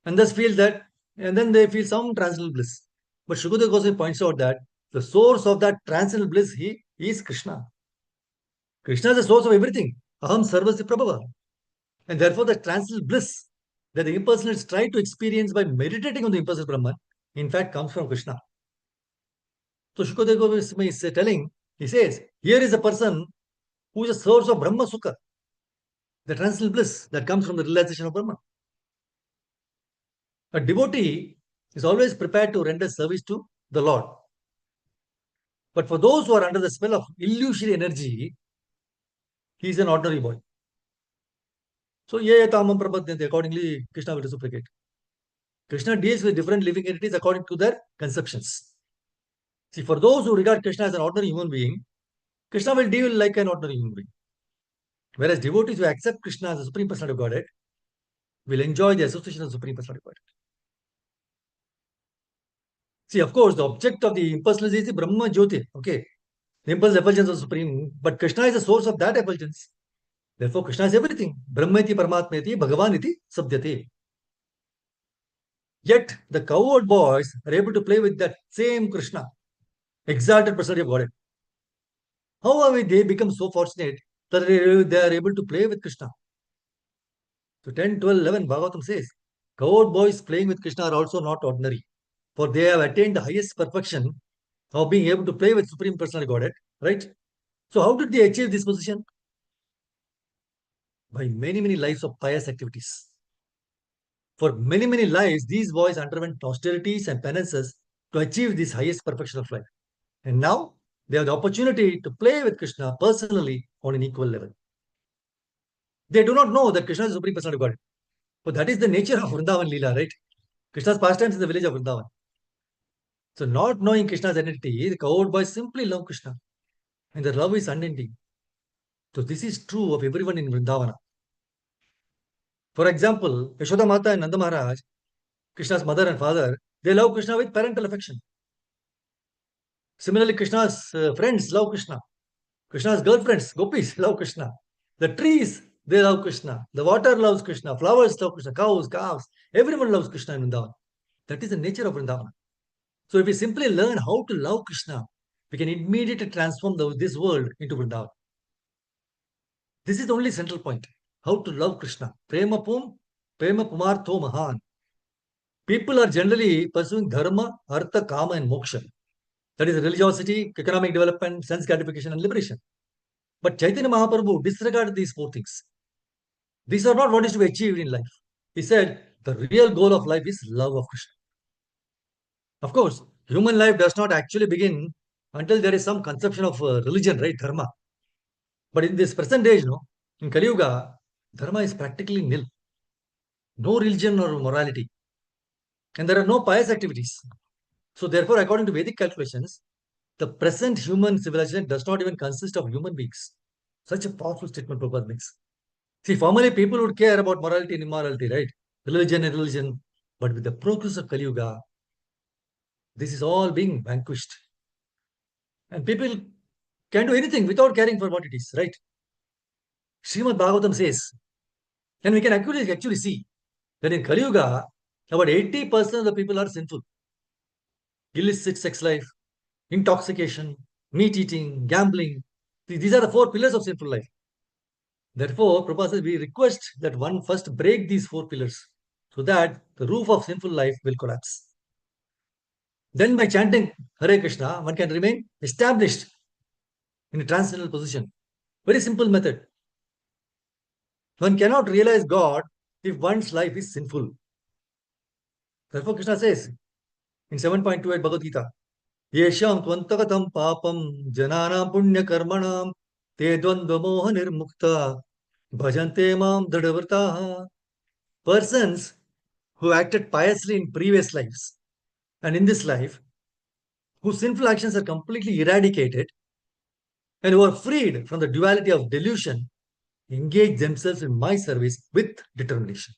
and thus feel that, and then they feel some transcendental bliss. But Shukadeva Goswami points out that the source of that transcendental bliss he is Krishna. Krishna is the source of everything. Aham sarvasya prabhava. And therefore, the transcendental bliss that the impersonalists try to experience by meditating on the impersonal Brahman, in fact, comes from Krishna. So Shukadeva Goswami is telling, he says, here is a person who is a source of Brahma Sukha, the transcendental bliss that comes from the realization of Brahman. A devotee is always prepared to render service to the Lord. But for those who are under the spell of illusory energy, he is an ordinary boy. So, ye tamam prabhadyante, accordingly, Krishna will reciprocate. Krishna deals with different living entities according to their conceptions. See, for those who regard Krishna as an ordinary human being, Krishna will deal like an ordinary human being. Whereas devotees who accept Krishna as the Supreme Personality of Godhead will enjoy the association of the Supreme Personality of Godhead. See, of course, the object of the impersonal is the Brahma Jyoti. Okay. The impulse effulgence of Supreme, but Krishna is the source of that effulgence. Therefore, Krishna is everything. Brahmeti Paramatmeti Bhagavaniti Sabdyate. Yet, the coward boys are able to play with that same Krishna, exalted personality of Godhead. How have they become so fortunate that they are able to play with Krishna? So 10, 12, 11, Bhagavatam says, coward boys playing with Krishna are also not ordinary, for they have attained the highest perfection of being able to play with Supreme Personality Godhead, right? So how did they achieve this position? By many, many lives of pious activities. For many, many lives, these boys underwent austerities and penances to achieve this highest perfection of life. And now they have the opportunity to play with Krishna personally on an equal level. They do not know that Krishna is the Supreme Personality of Godhead. But that is the nature of Vrindavan Leela, right? Krishna's pastimes in the village of Vrindavan. So not knowing Krishna's identity, the coward boys simply love Krishna. And their love is unending. So this is true of everyone in Vrindavana. For example, Yashoda Mata and Nanda Maharaj, Krishna's mother and father, they love Krishna with parental affection. Similarly, Krishna's friends love Krishna. Krishna's girlfriends, gopis, love Krishna. The trees, they love Krishna. The water loves Krishna. Flowers love Krishna. Cows, calves, everyone loves Krishna in Vrindavan. That is the nature of Vrindavana. So if we simply learn how to love Krishna, we can immediately transform this world into Vrindavan. This is the only central point. How to love Krishna. Prema pumartho mahan. People are generally pursuing dharma, artha, kama, and moksha. That is religiosity, economic development, sense gratification, and liberation. But Chaitanya Mahaprabhu disregarded these four things. These are not what is to be achieved in life. He said the real goal of life is love of Krishna. Of course, human life does not actually begin until there is some conception of religion, right? Dharma. But in this present age, in Kali Yuga, dharma is practically nil. No religion or morality. And there are no pious activities. So therefore, according to Vedic calculations, the present human civilization does not even consist of human beings. Such a powerful statement Prabhupada makes. See, formerly people would care about morality and immorality, right? Religion and religion. But with the progress of Kali Yuga, this is all being vanquished. And people can do anything without caring for what it is, right? Srimad Bhagavatam says, and we can actually see that in Kali Yuga, about 80% of the people are sinful. Illicit sex life, intoxication, meat eating, gambling. These are the 4 pillars of sinful life. Therefore, Prabhupada says, we request that one first break these 4 pillars so that the roof of sinful life will collapse. Then by chanting Hare Krishna, one can remain established in a transcendental position. Very simple method. One cannot realize God if one's life is sinful. Therefore, Krishna says in 7.28 Bhagavad Gita, Yesham tvantagatam papam jananam punya karmanam te dvandva moha nirmukta bhajante mam dadavrtaha. Persons who acted piously in previous lives and in this life, whose sinful actions are completely eradicated and who are freed from the duality of delusion, engage themselves in my service with determination.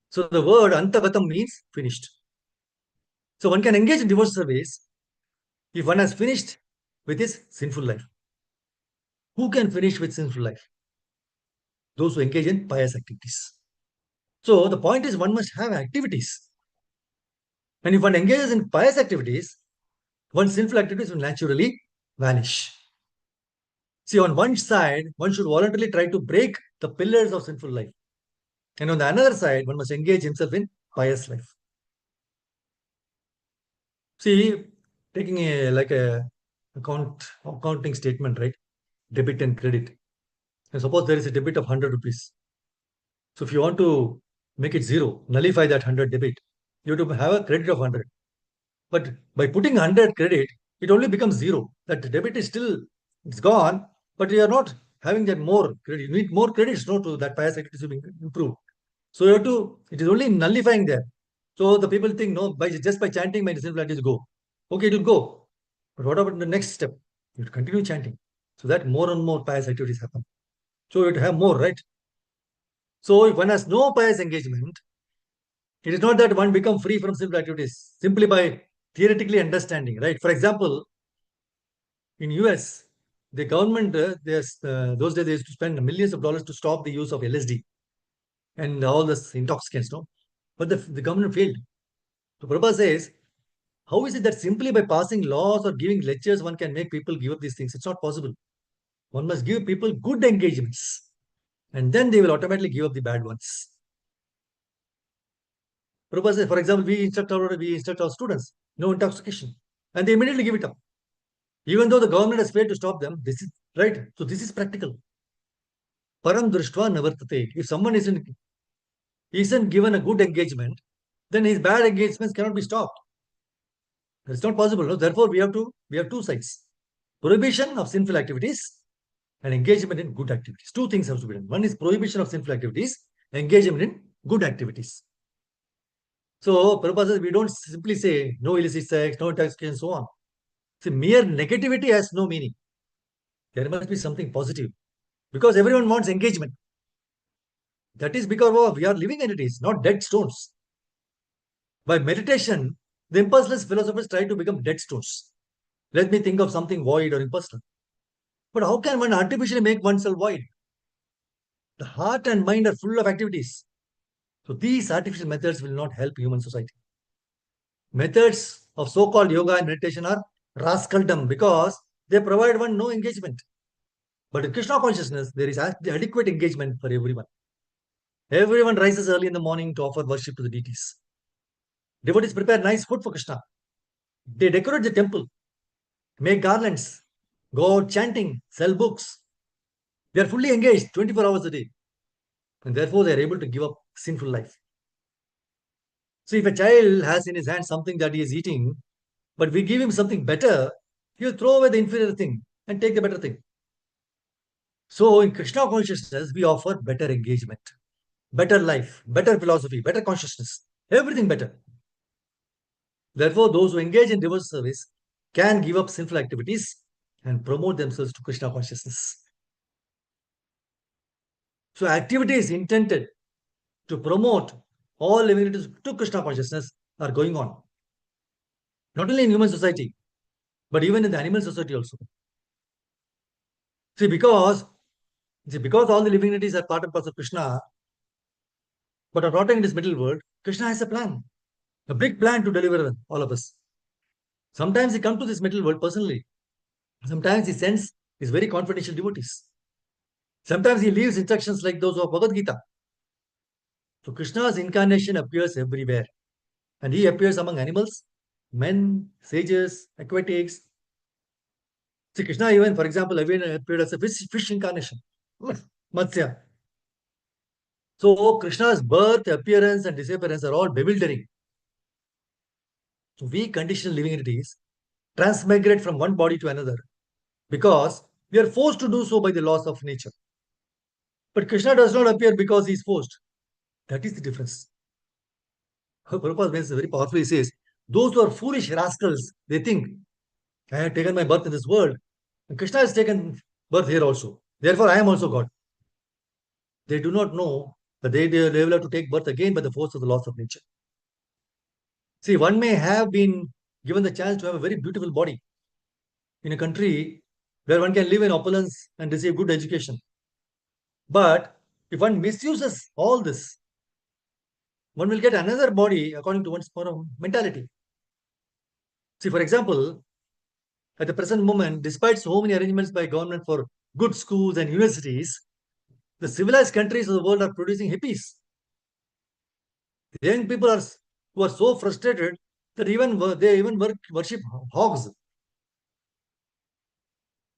So the word antagatam means finished. So one can engage in devotional service if one has finished with his sinful life. Who can finish with sinful life? Those who engage in pious activities. So the point is one must have activities. And if one engages in pious activities, one's sinful activities will naturally vanish. See, on one side, one should voluntarily try to break the pillars of sinful life. And on the other side, one must engage himself in pious life. See, taking a accounting statement, right? Debit and credit. And suppose there is a debit of 100 rupees. So if you want to make it 0, nullify that 100 debit, you have to have a credit of 100. But by putting 100 credit, it only becomes 0. That debit is still, it's gone, but you are not having that more credit. You need more credits, no, to that pious activity to be improved. So you have to, it is only nullifying there. So the people think, no, just by chanting, my sinful activities go. Okay, it will go. But what about the next step? You have to continue chanting. So that more and more pious activities happen. So you have to have more, right? So if one has no pious engagement, it is not that one becomes free from sinful activities simply by theoretically understanding, right? For example, in US, the government, those days they used to spend millions of dollars to stop the use of LSD and all this intoxicants, no? But the government failed. So Prabhupada says, how is it that simply by passing laws or giving lectures one can make people give up these things? It's not possible. One must give people good engagements and then they will automatically give up the bad ones. Prabhupada says, for example, we instruct our students, no intoxication, and they immediately give it up. Even though the government has failed to stop them, this is right. So this is practical. Param drishtva navartate. If someone isn't given a good engagement, then his bad engagements cannot be stopped. It's not possible. No? Therefore, we have 2 sides. Prohibition of sinful activities and engagement in good activities. 2 things have to be done. One is prohibition of sinful activities, engagement in good activities. So, Prabhupada says, we don't simply say no illicit sex, no intoxication, and so on. See, mere negativity has no meaning. There must be something positive because everyone wants engagement. That is because we are living entities, not dead stones. By meditation, the impulseless philosophers try to become dead stones. Let me think of something void or impersonal. But how can one artificially make oneself void? The heart and mind are full of activities. So these artificial methods will not help human society. Methods of so-called yoga and meditation are rascaldom because they provide one no engagement. But in Krishna consciousness, there is adequate engagement for everyone. Everyone rises early in the morning to offer worship to the deities. Devotees prepare nice food for Krishna. They decorate the temple, make garlands, go out chanting, sell books. They are fully engaged 24 hours a day. And therefore, they are able to give up sinful life. So if a child has in his hand something that he is eating, but we give him something better, he will throw away the inferior thing and take the better thing. So in Krishna consciousness, we offer better engagement, better life, better philosophy, better consciousness, everything better. Therefore, those who engage in devotional service can give up sinful activities and promote themselves to Krishna consciousness. So activities intended to promote all living entities to Krishna consciousness are going on. Not only in human society, but even in the animal society also. See, because See, because all the living entities are part and parcel of Krishna, but are not in this middle world, Krishna has a plan, a big plan to deliver all of us. Sometimes he comes to this middle world personally. Sometimes he sends his very confidential devotees. Sometimes he leaves instructions like those of Bhagavad Gita. So Krishna's incarnation appears everywhere. And he appears among animals, men, sages, aquatics. See, Krishna even, for example, even appeared as a fish incarnation. Matsya. So Krishna's birth, appearance, and disappearance are all bewildering. So we conditional living entities transmigrate from one body to another because we are forced to do so by the laws of nature. But Krishna does not appear because he is forced. That is the difference. Prabhupada makes very powerfully he says, those who are foolish rascals, they think, I have taken my birth in this world, and Krishna has taken birth here also. Therefore, I am also God. They do not know that they will have to take birth again by the force of the laws of nature. See, one may have been given the chance to have a very beautiful body in a country where one can live in opulence and receive good education. But if one misuses all this, one will get another body according to one's mentality. See, for example, at the present moment, despite so many arrangements by government for good schools and universities, the civilized countries of the world are producing hippies. The young people who are so frustrated that they even worship hogs.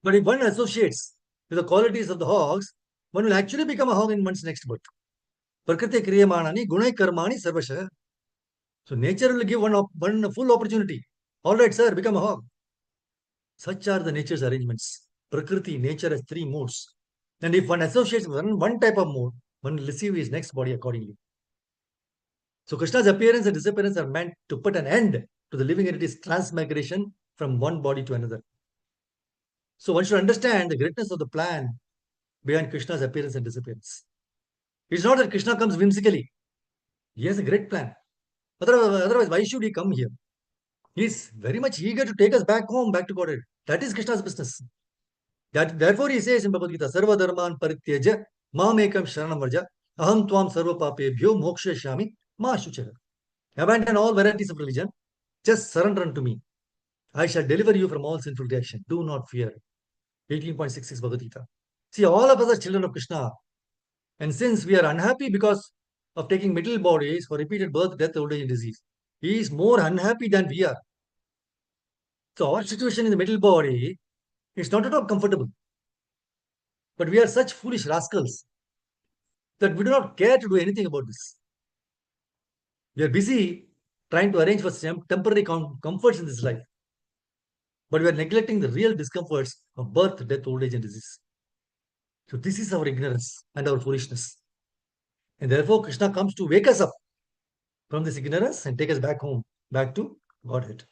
But if one associates with the qualities of the hogs, one will actually become a hog in one's next birth. Prakriti kriyamanani gunai karmani sarvasha. So nature will give one full opportunity. All right, sir, become a hog. Such are the nature's arrangements. Prakriti, nature has three modes. And if one associates with one type of mode, one will receive his next body accordingly. So Krishna's appearance and disappearance are meant to put an end to the living entity's transmigration from one body to another. So one should understand the greatness of the plan behind Krishna's appearance and disappearance. It's not that Krishna comes whimsically. He has a great plan. Otherwise, why should he come here? He's very much eager to take us back home, back to Godhead. That is Krishna's business. Therefore, he says in Bhagavad Gita, Sarva Dharman Parityaja, Mam Ekam Sharanam Varja, Aham Tvam Sarva Papebhyo Mokshayashami, Ma Shuchara. Abandon all varieties of religion, just surrender unto me. I shall deliver you from all sinful reaction. Do not fear. 18.66 Bhagavad Gita. See, all of us are children of Krishna. And since we are unhappy because of taking middle bodies for repeated birth, death, old age, and disease, he is more unhappy than we are. So our situation in the middle body is not at all comfortable. But we are such foolish rascals that we do not care to do anything about this. We are busy trying to arrange for some temporary comforts in this life. But we are neglecting the real discomforts of birth, death, old age, and disease. So this is our ignorance and our foolishness. And therefore, Krishna comes to wake us up from this ignorance and take us back home, back to Godhead.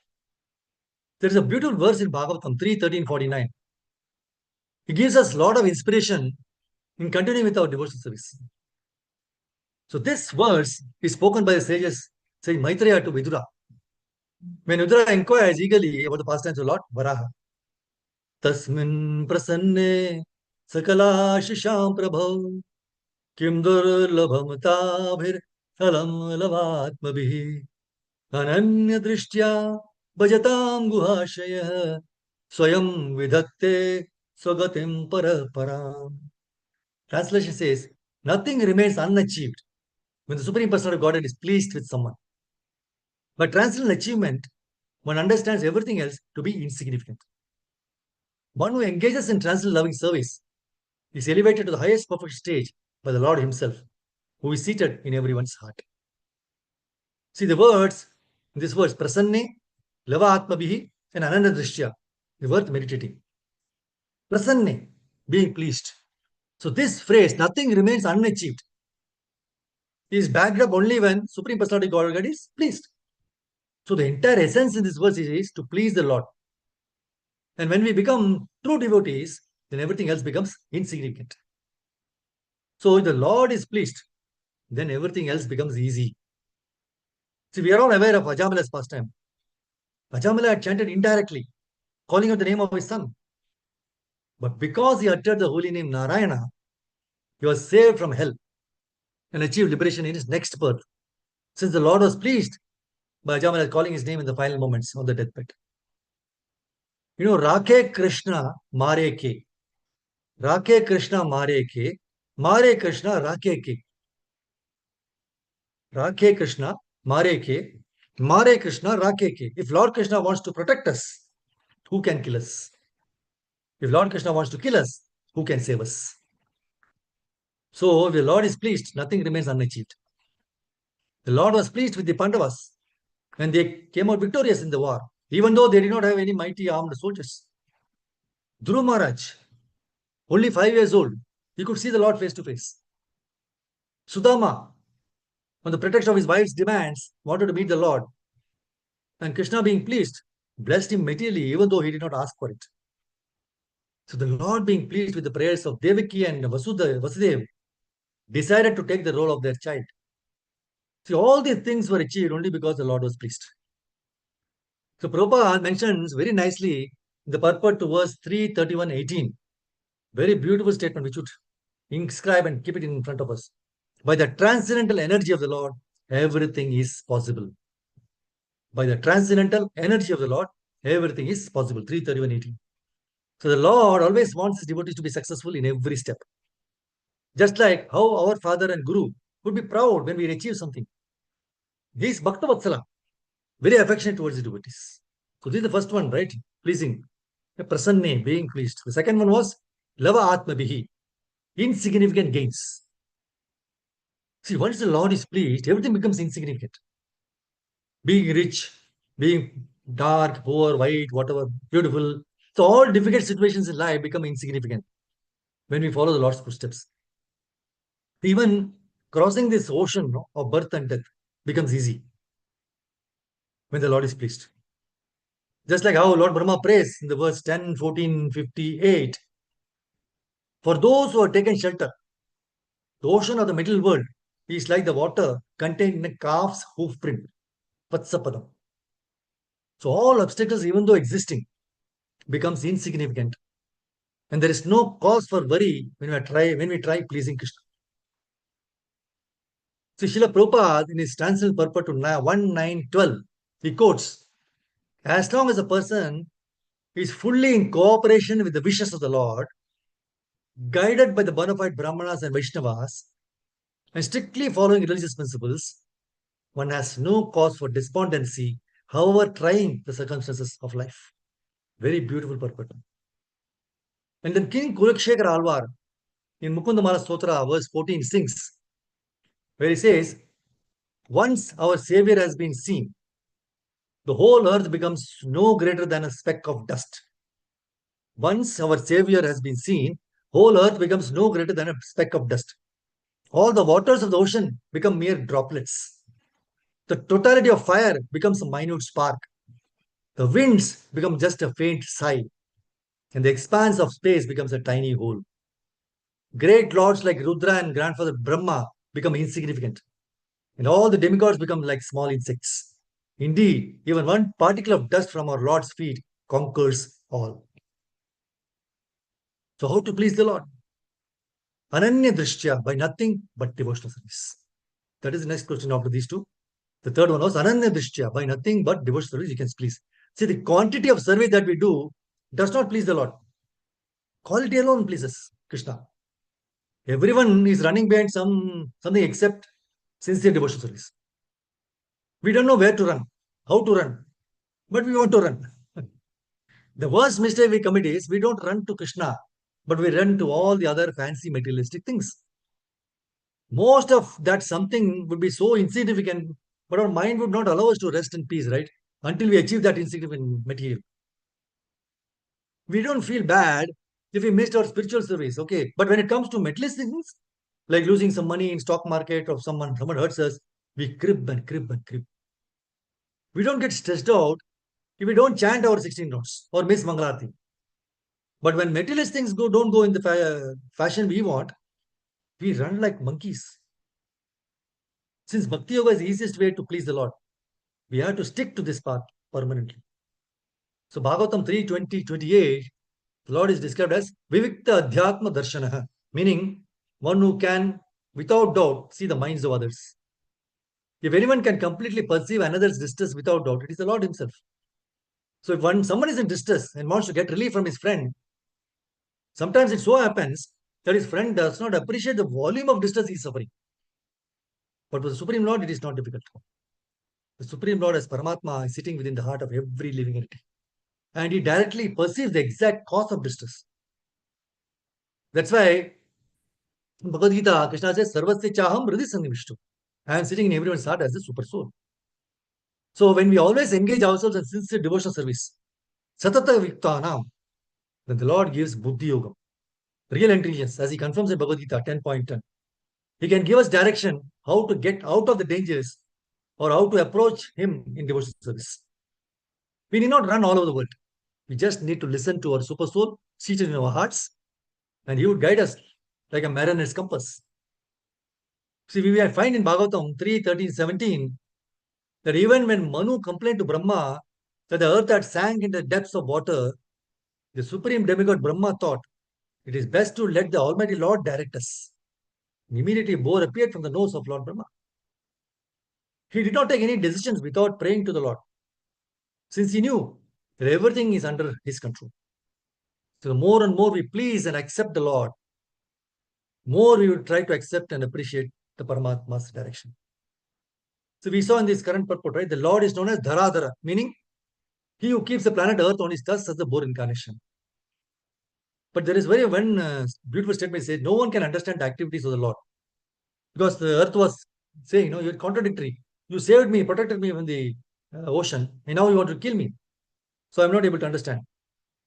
There is a beautiful verse in Bhagavatam 3:13-49. It gives us a lot of inspiration in continuing with our devotional service. So this verse is spoken by the sages, saying Maitreya to Vidura. When Vidura inquires eagerly about the pastimes of Lord Varaha, Tasmin prasanne sakalashisham prabhav kim durlabham tabhir salam lavatmabhi ananya drishtya bhajatam guhashaya swayam vidhatte swagatim paraparam. Translation says, nothing remains unachieved when the Supreme Personality of Godhead is pleased with someone. By transcendental achievement, one understands everything else to be insignificant. One who engages in transcendental loving service is elevated to the highest perfect stage by the Lord Himself, who is seated in everyone's heart. See the words, in this words, prasanne, lava atmabhihi, and ananda drishya, the word meditating. Prasanne, being pleased. So this phrase, nothing remains unachieved, is backed up only when Supreme Personality of Godhead is pleased. So the entire essence in this verse is to please the Lord. And when we become true devotees, then everything else becomes insignificant. So if the Lord is pleased, then everything else becomes easy. See, we are all aware of Ajamala's pastime. Ajamala had chanted indirectly, calling out the name of his son. But because he uttered the holy name Narayana, He was saved from hell and achieved liberation in his next birth. Since the Lord was pleased by Ajamala calling his name in the final moments on the deathbed. You know, Rakhe Krishna Mare Ke. Rakhe Krishna Mare Ke. Mare Krishna Rakhe Ke. Rakhe Krishna Mare Ke. Mare Krishna Rakhe Ke. If Lord Krishna wants to protect us, who can kill us? If Lord Krishna wants to kill us, who can save us? So, if the Lord is pleased, nothing remains unachieved. The Lord was pleased with the Pandavas when they came out victorious in the war, even though they did not have any mighty armed soldiers. Dhruv Maharaj, only 5 years old, he could see the Lord face to face. Sudama, on the pretext of his wife's demands, wanted to meet the Lord. And Krishna, being pleased, blessed him materially, even though he did not ask for it. So the Lord, being pleased with the prayers of Devaki and Vasudeva, decided to take the role of their child. See, all these things were achieved only because the Lord was pleased. So Prabhupada mentions very nicely the purport to verse 3:31:18. Very beautiful statement which would inscribe and keep it in front of us. By the transcendental energy of the Lord, everything is possible. By the transcendental energy of the Lord, everything is possible. 3:31:18. So the Lord always wants his devotees to be successful in every step. Just like how our father and guru would be proud when we achieve something. He is Bhakta Vatsala, very affectionate towards the devotees. So this is the first one, right? Pleasing. Prasanne, being pleased. The second one was Lava Atma Bihi, insignificant gains. See, once the Lord is pleased, everything becomes insignificant. Being rich, being dark, poor, white, whatever, beautiful. So all difficult situations in life become insignificant when we follow the Lord's footsteps. Even crossing this ocean of birth and death becomes easy when the Lord is pleased. Just like how Lord Brahma prays in the verse 10, 14, 58. For those who have taken shelter, the ocean of the middle world is like the water contained in a calf's hoof print. Vatsapadam. So all obstacles, even though existing, becomes insignificant. And there is no cause for worry when we try pleasing Krishna. So Srila Prabhupada, in his transcendental purport to 1912, he quotes, as long as a person is fully in cooperation with the wishes of the Lord, guided by the bona fide Brahmanas and Vaishnavas, and strictly following religious principles, one has no cause for despondency, however trying the circumstances of life. Very beautiful purport. And then King Kulakshekar Alvar, in Mukundamala Stotra, verse 14, sings, where he says, once our Savior has been seen, the whole earth becomes no greater than a speck of dust. Once our Savior has been seen, whole earth becomes no greater than a speck of dust. All the waters of the ocean become mere droplets. The totality of fire becomes a minute spark. The winds become just a faint sigh. And the expanse of space becomes a tiny hole. Great lords like Rudra and grandfather Brahma become insignificant. And all the demigods become like small insects. Indeed, even one particle of dust from our Lord's feet conquers all. So how to please the Lord? Ananya Drishtya, by nothing but devotional service. That is the next question after these two. The third one was Ananya Drishtya, by nothing but devotional service you can please. See, the quantity of service that we do does not please the Lord. Quality alone pleases Krishna. Everyone is running behind something except sincere devotional service. We don't know where to run, how to run, but we want to run. The worst mistake we commit is we don't run to Krishna, but we run to all the other fancy materialistic things. Most of that something would be so insignificant, but our mind would not allow us to rest in peace, right? Until we achieve that insignificant material. We don't feel bad if we missed our spiritual service, okay? But when it comes to materialistic things, like losing some money in stock market or someone hurts us, we crib and crib and crib. We don't get stressed out if we don't chant our 16 notes or miss Mangalarti. But when materialist things don't go in the fashion we want, we run like monkeys. Since Bhakti Yoga is the easiest way to please the Lord, we have to stick to this path permanently. So Bhagavatam 3:20-28, the Lord is described as Vivikta Adhyatma Darshanaha, meaning one who can, without doubt, see the minds of others. If anyone can completely perceive another's distress without doubt, it is the Lord himself. So if someone is in distress and wants to get relief from his friend, sometimes it so happens that his friend does not appreciate the volume of distress he is suffering. But for the Supreme Lord, it is not difficult. The Supreme Lord as Paramatma is sitting within the heart of every living entity. And he directly perceives the exact cause of distress. That's why in Bhagavad Gita, Krishna says, Sarvasya Chaham Hridhi Sannivishtu. I am sitting in everyone's heart as the super soul. So when we always engage ourselves in sincere devotional service, Satata Viktanam, then the Lord gives Buddhi Yoga, real intelligence, as he confirms in Bhagavad Gita 10.10. He can give us direction how to get out of the dangers or how to approach him in devotional service. We need not run all over the world. We just need to listen to our super soul seated in our hearts, and he would guide us like a mariner's compass. See, we find in Bhagavatam 3:13-17 that even when Manu complained to Brahma that the earth had sank into the depths of water, the supreme demigod Brahma thought it is best to let the Almighty Lord direct us. And immediately, boar appeared from the nose of Lord Brahma. He did not take any decisions without praying to the Lord, since he knew that everything is under his control. So the more and more we please and accept the Lord, more we will try to accept and appreciate the Paramatma's direction. So we saw in this current purport, right? The Lord is known as Dharadhara, meaning he who keeps the planet Earth on his thus as the boar incarnation. But there is one beautiful statement says, no one can understand the activities of the Lord. Because the earth was saying, you're contradictory. You saved me, protected me from the ocean, and now you want to kill me. So I'm not able to understand.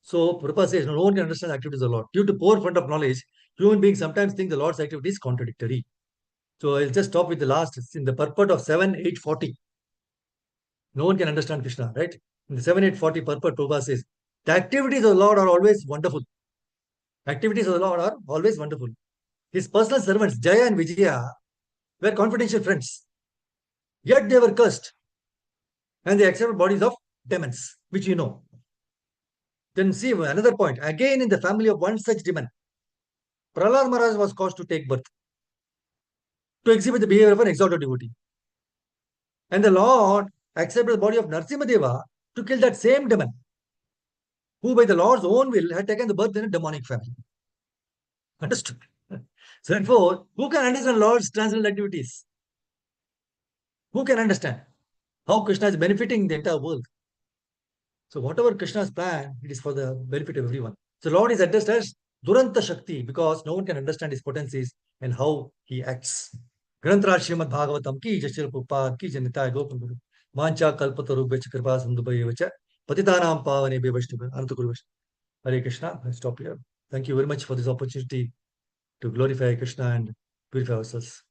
So Prabhupada says, no one can understand the activities of the Lord. Due to poor fund of knowledge, human beings sometimes think the Lord's activity is contradictory. So I'll just stop with the last. It's in the purport of 7.8.40. No one can understand Krishna, right? In the 7.8.40 purport, Prabhupada says, the activities of the Lord are always wonderful. Activities of the Lord are always wonderful. His personal servants, Jaya and Vijaya, were confidential friends. Yet they were cursed. And they accepted bodies of demons, which you know. Then see another point. Again, in the family of one such demon, Prahlad Maharaj was caused to take birth to exhibit the behavior of an exalted devotee. And the Lord accepted the body of Narsimhadeva to kill that same demon, who by the Lord's own will had taken the birth in a demonic family. Understood? So therefore, who can understand Lord's transcendental activities? Who can understand how Krishna is benefiting the entire world? So whatever Krishna's plan, it is for the benefit of everyone. So Lord is addressed as Duranta Shakti because no one can understand his potencies and how he acts. Granthra Srimad Bhagavatam ki Jashir Prabhupada ki Janita Gopal Guru Mancha Kalpataru Becha Kripa Sandubhayevacha Patitanam Pavane Bevashtu Antakuruvash. Hare Krishna. I stop here. Thank you very much for this opportunity to glorify Krishna and purify ourselves.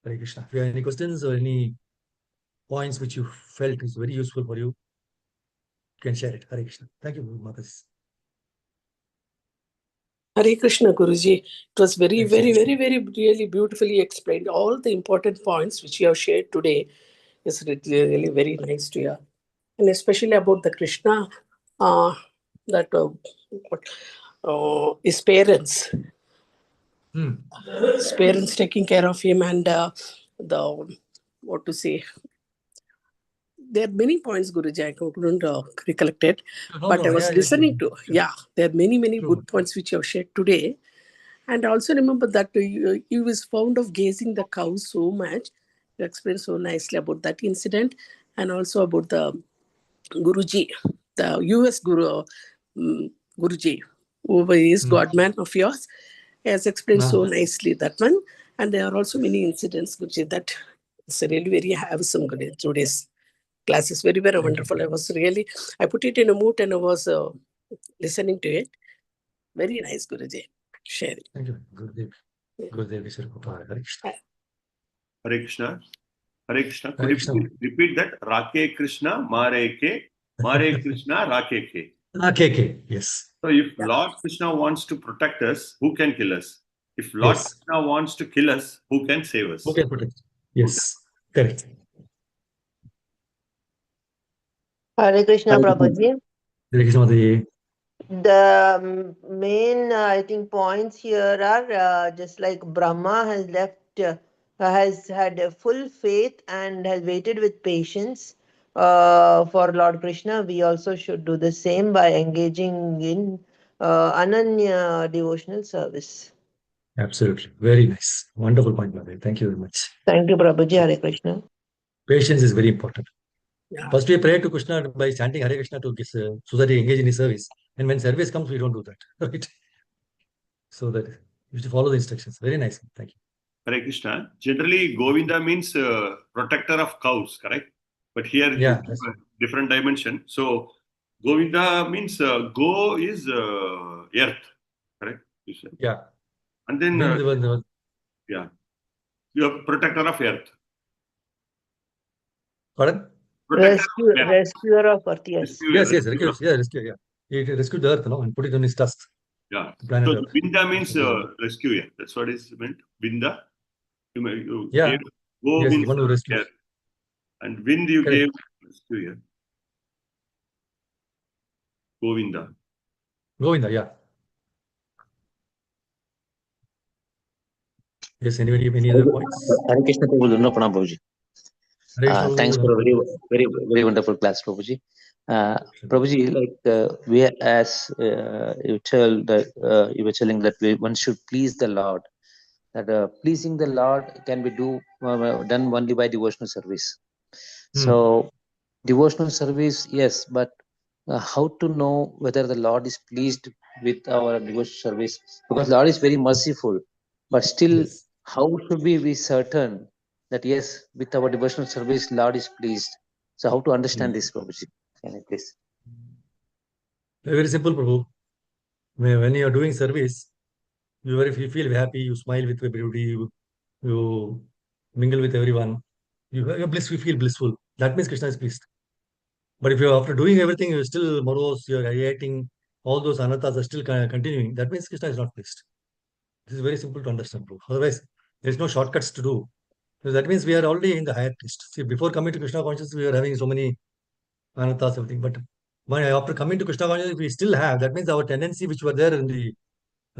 Hare Krishna. If you have any questions or any points which you felt is very useful for you, you can share it. Hare Krishna. Thank you, Matas. Hare Krishna, Guruji. It was very, Thank you. very, very, very really beautifully explained. All the important points which you have shared today is really very nice to hear. And especially about the Krishna, his parents. His parents taking care of him and what to say. There are many points, Guruji, I couldn't recollect it. But I was listening to, there are many, many good points which you have shared today. And also remember that he was fond of gazing the cows so much. You explained so nicely about that incident and also about the Guruji, the US Guruji, who is Godman of yours. He has explained so nicely that one. And there are also many incidents, Guruji, that it's really very awesome today's class is very, very wonderful. I put it in a mood and I was listening to it. Very nice, Guruji. Sharing. Thank you, Gurudev. Gurudev is Hare Krishna. Hare Krishna. Hare Krishna. Could you repeat that? Rake Krishna, Mare Krishna, Rake Ke. Rake, yes. So if Lord Krishna wants to protect us, who can kill us? If Lord Krishna wants to kill us, who can save us? Who can protect? Yes, correct. Hare Krishna, Prabhuji. Hare Krishna, Mataji. The main, I think, points here are just like Brahma has has had a full faith and has waited with patience for Lord Krishna. We also should do the same by engaging in Ananya devotional service. Absolutely. Very nice. Wonderful point, Madhuri. Thank you very much. Thank you, Prabhuji. Hare Krishna. Patience is very important. Yeah. First, we pray to Krishna by chanting Hare Krishna so that he engage in his service. And when service comes, we don't do that. Right? So that you should follow the instructions. Very nice. Thank you. Hare Krishna. Generally, Govinda means protector of cows, correct? But here, Yeah, it's a different dimension. So, Govinda means go is earth, correct? You said. Yeah. And then, Yeah. you are protector of earth. Pardon? Rescuer of earth, yes. Yes. Rescue. Yeah. He rescued the earth, no, and put it on his tusk. Yeah. Planet So Earth. Binda means rescue. Yeah. That's what is meant. Binda. You Yeah. gave go Yes, means one who rescues. care. And wind you Correct. gave rescue. Yeah. Govinda. Govinda, yeah. Yes, anybody have any other points? Hare Krishna Prabhu, Dunno Pranam Prabhuji. Hare Krishna, Thanks for a very wonderful class, Prabhuji. Prabhuji, like we as you tell that you were telling that one should please the Lord. That pleasing the Lord can be done only by devotional service. So devotional service, yes, but how to know whether the Lord is pleased with our devotional service? Because Lord is very merciful, but still, Yes. how should we be certain that yes, with our devotional service, Lord is pleased? So how to understand this, Prabhuji? Can you please? Very simple, Prabhu. When you are doing service, if you feel happy, you smile with everybody, you mingle with everyone, you're blissed, you feel blissful. That means Krishna is pleased. But if you're after doing everything, you're still morose, you're reacting, all those anathas are still continuing, that means Krishna is not pleased. This is very simple to understand, Prabhu. Otherwise, there's no shortcuts to do. So that means we are already in the higher taste. See, before coming to Krishna consciousness, we were having so many anathas, everything. But after coming to Krishna consciousness, we still have. That means our tendency, which were there in the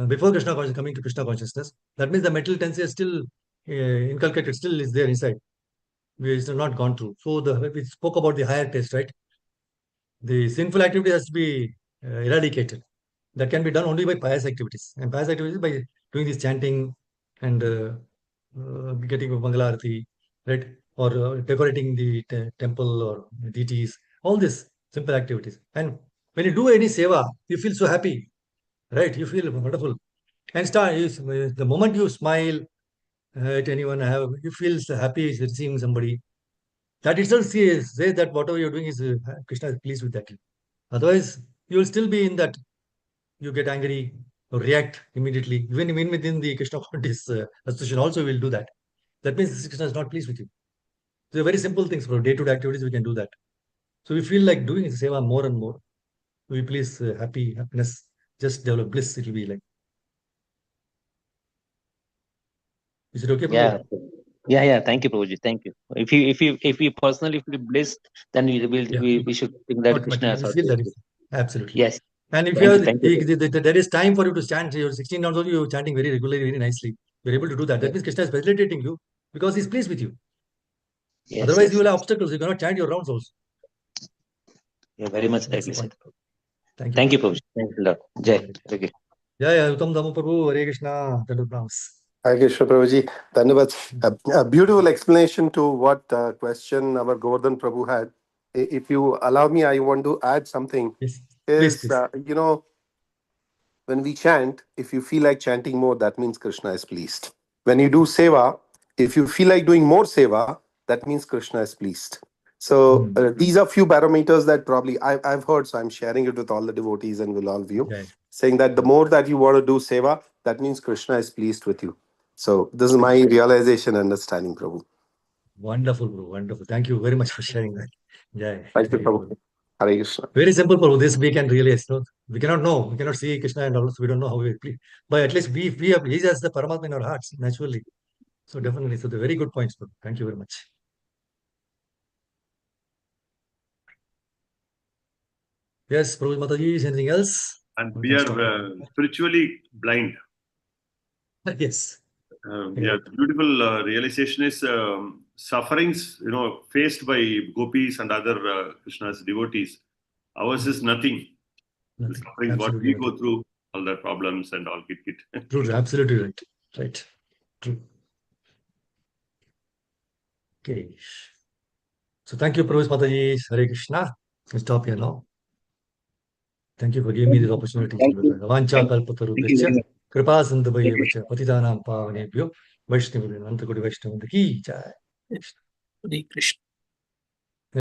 before Krishna consciousness, coming to Krishna consciousness, that means the mental tendency is still inculcated, still is there inside. We still not gone through. So we spoke about the higher taste, right? The sinful activity has to be eradicated. That can be done only by pious activities. And pious activities by doing this chanting and getting Mangala Arati, right? Or decorating the temple or deities. All these simple activities. And when you do any seva, you feel so happy, right? You feel wonderful. And the moment you smile at anyone, you feel so happy seeing somebody. That itself says that whatever you're doing is Krishna is pleased with that. Otherwise, you will still be in that. You get angry or react immediately. Even within the Krishna conscious association, also will do that. That means Krishna is not pleased with you. So very simple things for day-to-day activities, we can do that. So we feel like doing seva more and more. We please happiness, just develop bliss. It will be like. Is it okay, Prabhu? Yeah. Thank you, Prabhuji. Thank you. If you personally feel blessed, then we should think that Krishna has feel that is absolutely. Yes. And if there is time for you to chant, you're 16 years old, you're chanting very regularly, very nicely. You're able to do that. That means Krishna is facilitating you because he's pleased with you. Yes, Otherwise, you will have obstacles. You cannot chant your rounds also. Yeah, very much rightly said. Thank you. Thank you, Prabhuji. Thanks a lot. Jai. Okay. Uttam Dhamma Prabhu, Hare Krishna. Hare Krishna Prabhuji. Dhanyavad. A beautiful explanation to what question our Govardhan Prabhu had. If you allow me, I want to add something. Yes. Please. When we chant, if you feel like chanting more, that means Krishna is pleased. When you do seva, if you feel like doing more seva, that means Krishna is pleased. So these are few barometers that probably I've heard, so I'm sharing it with all the devotees and with all of you, saying that the more that you want to do seva, that means Krishna is pleased with you. So this is my realization and understanding, Prabhu. Wonderful, Prabhu. Wonderful. Thank you very much for sharing that. Thank you, Prabhu. Hare Krishna. Very simple, Prabhu. This we can realize. We cannot know. We cannot see Krishna and all. So we don't know how we please. But at least we have He has the Paramatma in our hearts naturally. So definitely. So the very good points, Prabhu. Thank you very much. Yes, Prabhu Mataji, is anything else? And We we can are stop. spiritually blind. Yes. Yeah, the beautiful realization is sufferings, faced by gopis and other Krishna's devotees. Ours is nothing. The Nothing. sufferings, what Absolutely we go through, all the problems and all kit. True. Absolutely right. Right. True. Okay. So thank you, Prabhu Mataji. Hare Krishna. We'll stop here now. Thank you for giving me this opportunity. Thank you. Vancha Thank you very kalpatarubhyascha much. kripa sindhavaya patitanam pavanebhyo Vaishnavabhyo Antakoti Vaishnavanda ki jai. Hare Krishna.